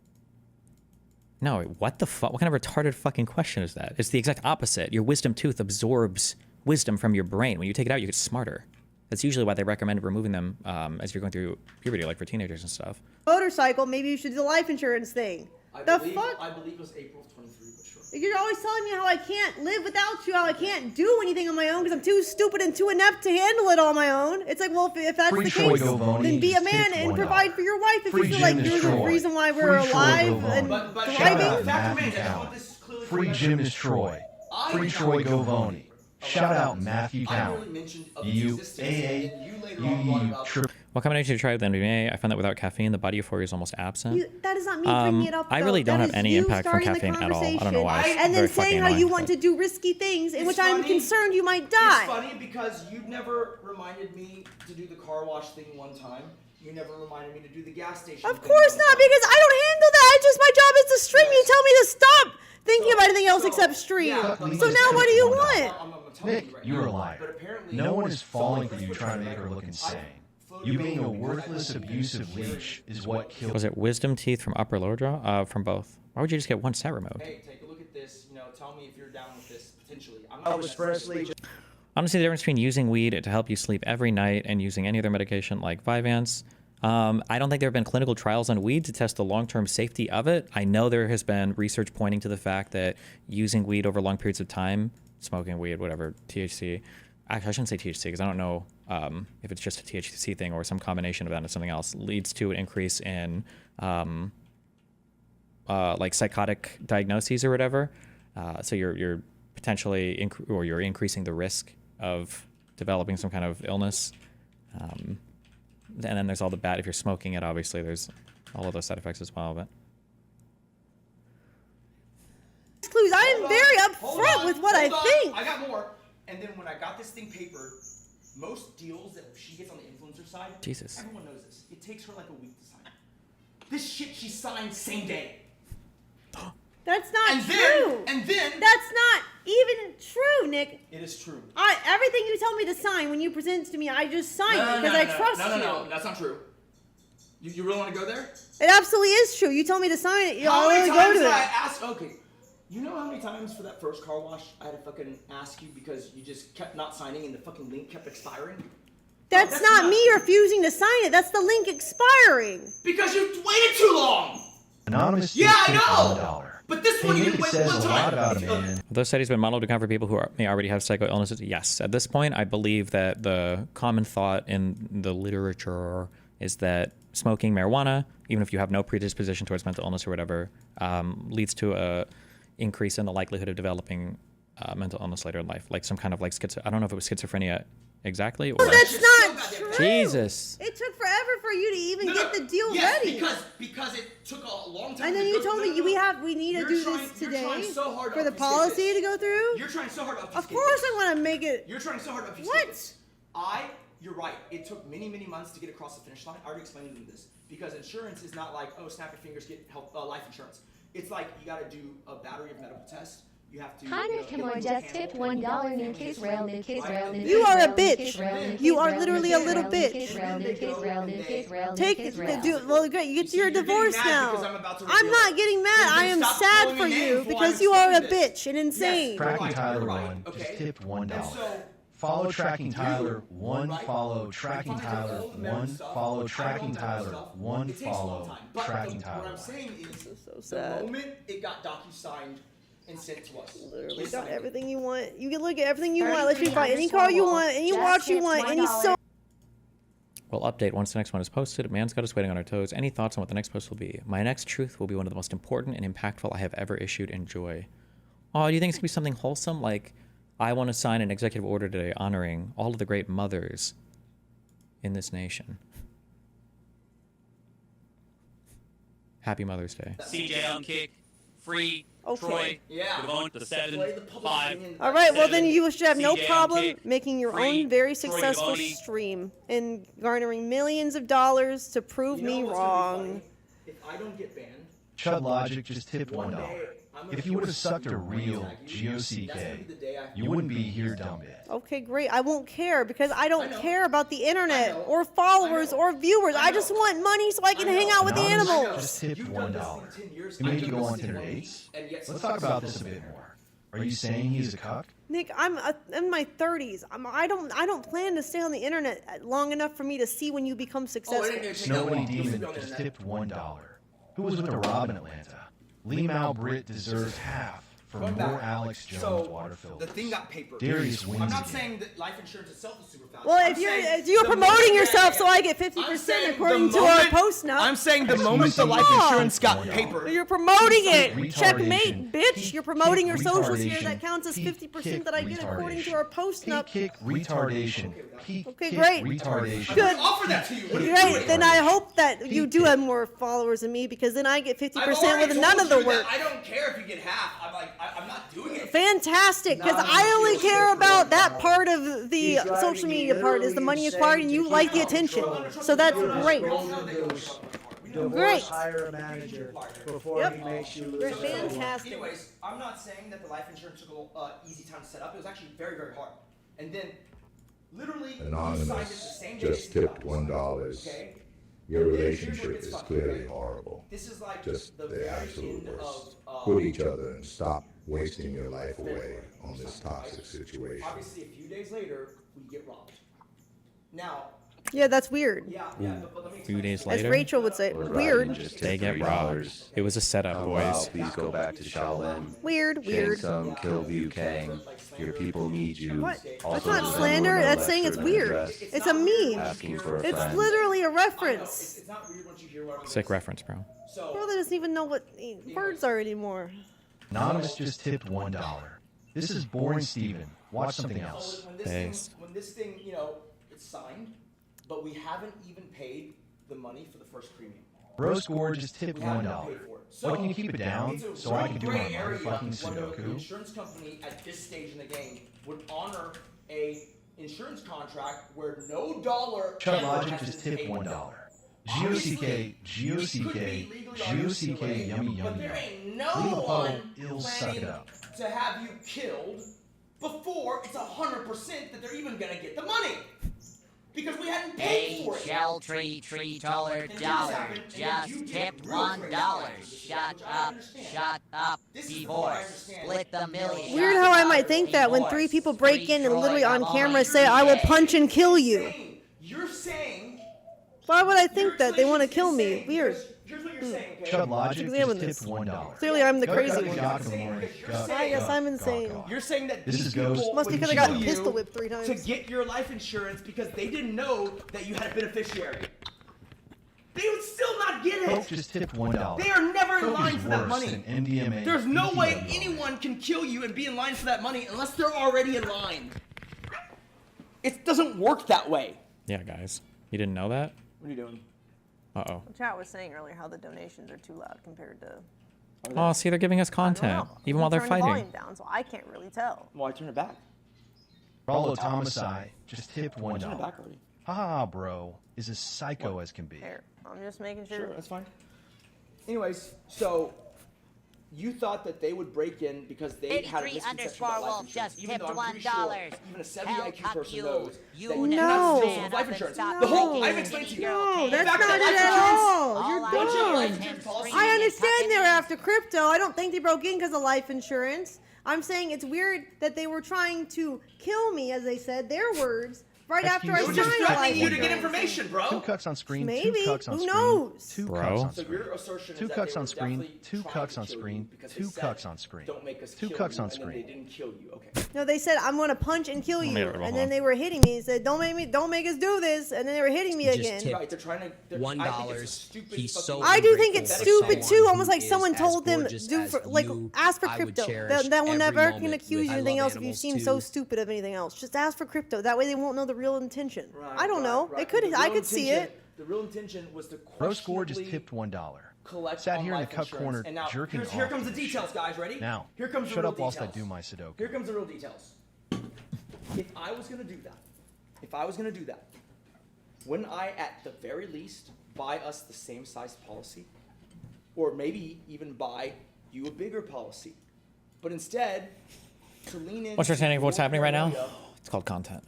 No, what the fuck? What kind of retarded fucking question is that? It's the exact opposite. Your wisdom tooth absorbs wisdom from your brain. When you take it out, you get smarter. That's usually why they recommend removing them as you're going through puberty, like for teenagers and stuff. Motorcycle, maybe you should do the life insurance thing. I believe it was April of 23, but sure. You're always telling me how I can't live without you, how I can't do anything on my own because I'm too stupid and too inept to handle it on my own. It's like, well, if that's the case, then be a man and provide for your wife if you feel like you're the reason why we're alive and thriving. Free Gymnast Troy. Free Troy Govoni. Shout out Matthew Town. You triple. What combination did you try with MDMA? I found that without caffeine, the body euphoria is almost absent. That is not me bringing it up. I really don't have any impact from caffeine at all. I don't know why. And then saying how you want to do risky things, in which I'm concerned you might die. It's funny because you never reminded me to do the car wash thing one time. You never reminded me to do the gas station. Of course not, because I don't handle that. My job is to stream. You tell me to stop thinking about anything else except stream. So now what do you want? Nick, you're a liar. No one is falling for you trying to make her look insane. You being a worthless, abusive leech is what killed. Was it wisdom teeth from upper lower jaw? From both. Why would you just get one set removed? Hey, take a look at this. Tell me if you're down with this potentially. I was firstly. I don't see the difference between using weed to help you sleep every night and using any other medication like Vyvanse. I don't think there have been clinical trials on weed to test the long-term safety of it. I know there has been research pointing to the fact that using weed over long periods of time, smoking weed, whatever, THC, actually I shouldn't say THC because I don't know if it's just a THC thing or some combination of that and something else, leads to an increase in like psychotic diagnoses or whatever. So you're potentially you're increasing the risk of developing some kind of illness. And then there's all the bad, if you're smoking it, obviously there's all of those side effects as well. But clues. I am very upfront with what I think. I got more. And then when I got this thing papered, most deals that she gets on the influencer side, Jesus. Everyone knows this. It takes her like a week to sign. This shit she signed same day. That's not true. And then that's not even true, Nick. It is true. Everything you tell me to sign when you present it to me, I just sign it because I trust you. No, that's not true. You really want to go there? It absolutely is true. You tell me to sign it, How many I'll go times to did it. I ask? Okay, you know how many times for that first car wash I had to fucking ask you because you just kept not signing and the fucking link kept expiring? That's not me refusing to sign it. That's the link expiring. Because you waited too long. Anonymous. Yeah, I know. $1. But this Hey, one you Nick, it wait says one a time. lot about a man. those studies have been modeled to account for people who may already have psycho illnesses. Yes, at this point, I believe that the common thought in the literature is that smoking marijuana, even if you have no predisposition towards mental illness or whatever, leads to a increase in the likelihood of developing mental illness later in life, like some kind of like I don't know if it was schizophrenia exactly. Or... Oh, that's not true. Jesus. It took forever for you to even get the deal ready. Because it took a long time. And then you told me we need to do this today for the policy to go through. You're trying so hard to Of course I want to make it. You're trying so hard to obfuscate What? this. You're right. It took many, many months to get across the finish line. I already explained to them this. Because insurance is not like, oh, snap your fingers, get life insurance. It's like you got to do a battery of medical tests. You have to. Hunter Kimura just tipped $1 in case round in case round in You are a bitch. You are literally a little bitch. Take it. Well, great. You get to your divorce now. I'm not getting mad. I am sad for you because you are a bitch and insane. Tracking Tyler 1 just tipped $1. Follow Tracking Tyler 1. Follow Tracking Tyler 1. Follow Tracking Tyler 1. Follow Tracking Tyler. What I'm saying is, so sad. The moment it got docu-signed and sent to us, literally got everything you want. You can look at everything you want. Let you buy any car you want, any watch you want, any so. We'll update once the next one is posted. Man's got us waiting on our toes. Any thoughts on what the next post will be? My next truth will be one of the most important and impactful I have ever issued. Enjoy. Oh, do you think it's going to be something wholesome? Like, I want to sign an executive order today honoring all of the great mothers in this nation. Happy Mother's Day. CJ on kick. Free. Okay. Troy. Yeah. Devon to 7, 5. All right, well then 7, you should have no CJ on problem kick. making your Free. own very Troy successful Devoni. stream and garnering millions of dollars to prove You know me what's gonna be wrong. funny? If I don't get banned, Chud Logic just tipped $1. If you would have sucked a real GOCK, you wouldn't be here, dumbbit. Okay, great. I won't care because I don't care about the internet or followers or viewers. I just want money so I can hang out with the Anonymous animals. just tipped $1. It made you go on Tinder dates? Let's talk about this a bit more. Are you saying he's a cuck? Nick, I'm in my 30s. I don't plan to stay on the internet long enough for me to see when you become successful. Snowy Demon just tipped $1. Who was with the Rob in Atlanta? Lee Mal Britt deserves half for more Alex Jones water filters. the thing got papered. Darius wins I'm not again. saying that life insurance itself is super fast. Well, if you're promoting yourself so I get 50% according to our post now. I'm saying the moment the life insurance got papered. You're promoting it. Checkmate, bitch. You're promoting your socials here. That counts as 50% that I get according to our post now. Kick retardation. Okay, great. Retardation. Good. Offer that to you. Great. Then I hope that you do have more followers than me because then I get 50% with none of the work. I don't care if you get half. I'm not doing it. Fantastic, because I only care about that part of the social media part is the money part, and you like the attention. So that's great. Great. Hire a manager before he makes you lose. Fantastic. Anyways, I'm not saying that the life insurance took an easy time to set up. It was actually very, very hard. And then, literally, you signed it the Anonymous same day just as you tipped got it. $1. Okay? Your relationship is clearly horrible. This is like Just the the very absolute end worst. of Quit each other and stop wasting your life away on this toxic situation. obviously a few days later we get robbed. Now, Yeah, that's weird. but let me A few days As later, Rachel would say, weird. they get robbed. It was a setup, boys. Please go back to Shaolin. Weird, weird. Some kill Liu Kang. Your people need you. What? That's Also, not send slander. Lorna That's saying it's Lester an weird. address It's a meme. asking for a It's friend. literally a reference. it's not weird once you hear what I'm Sick reference, bro. Brother doesn't even know what words are anymore. Anonymous just tipped $1. This is boring, Steven. Watch something else. when this thing, it's signed, but we haven't even paid the money for the first premium. Bro Score just tipped We haven't $1. paid for it. What can you keep it down it's a so I really can do my gray area motherfucking whether the Sudoku? insurance company at this stage in the game would honor a insurance contract where no dollar Chud ever Logic has just been tipped paid. $1. GOCK, GOCK, yummy, But yummy, there yummy. ain't no Leave a puddle, one it'll suck it planning up. to have you killed before it's 100% that they're even gonna get the money. Because we hadn't paid for it. $3 just tipped $1. Shut up before split the million. Weird how I might think that when 3 people break in and literally on camera say, I will punch and kill you. You're saying. Why would I think that? They want to kill me. Weird. Here's what you're saying, okay? Chud Logic Examine just this. tipped $1. Clearly I'm the Go crazy cut one. the Gawk in the morning. Go, I guess go, I'm go, insane. go. You're saying that This these is Ghost. people Must be would because I got kill you pistol whipped 3 times. to get your life insurance because they didn't know that you had a beneficiary. They would still not get Coke it. just tipped $1. They are never in Coke line is for that worse money. than MDMA. There's no way PTSD. anyone can kill you and be in line for that money unless they're already in line. It doesn't work that way. Yeah, guys. You didn't know that? What are you doing? Uh-oh. Chat was saying earlier how the donations are too loud compared to. Oh, see, they're giving us content, even while they're Turn the fighting. volume down, so I can't really tell. Well, I turn it back. Rollo Tomasai just tipped $1. Turn it back already. Haha, bro, is as psycho as can be. Here, I'm just making sure. Sure, that's fine. Anyways, so you thought that they would break in because they had a 83 misconception about life Wolf insurance, just even tipped though I'm pretty $1. sure even a 70 Hell, IQ cuck person you. knows You that you never cannot steal man someone's up life and insurance. stop The whole, making I've any explained to you. girl No, pay that's fact not that it life at insurance- all. All You're I Bunch of dumb. life insurance policies. I understand they're after crypto. I don't think they broke in because of life insurance. I'm saying it's weird that they were trying to kill me, as they said, their words, right after I They were signed just a life threatening you to get insurance. information, bro. 2 cucks on screen, Maybe. 2 cucks on Who screen, knows? 2 Bro. cucks on So screen. your assertion 2 is that cucks they on were screen, definitely 2 trying cucks to on kill screen, you because they 2 said, cucks on screen. Don't make us 2 kill cucks you, on and then screen. they didn't kill you. Okay. No, they said I'm gonna punch and kill you, Let me roll and on. then they were hitting me. Said don't make us do this, and then they were hitting me Just again. tip Right, they're trying to. $1. I think it's a stupid He's fucking- so I do think it's ungrateful for stupid someone too. who Almost like is someone as told them gorgeous do as for like you. ask for I would crypto. cherish That will every never moment can accuse with- you I anything love else if you animals seem so too. stupid of anything else. Just ask for crypto. That way they won't know the real intention. Right, I don't know. right. It could. The I real could see intention- it. The real intention was to Bro Score just questionably tipped $1. collect Sat on here in the life cut insurance. corner And now, jerking here off comes the to this details, shit. guys. Ready? Now, here comes the shut real up whilst I details. do my Sudoku. Here comes the real details. If I was gonna do that, wouldn't I, at the very least, buy us the same size policy, or maybe even buy you a bigger policy? But instead, to lean in. What's your understanding of what's happening right now? It's called content.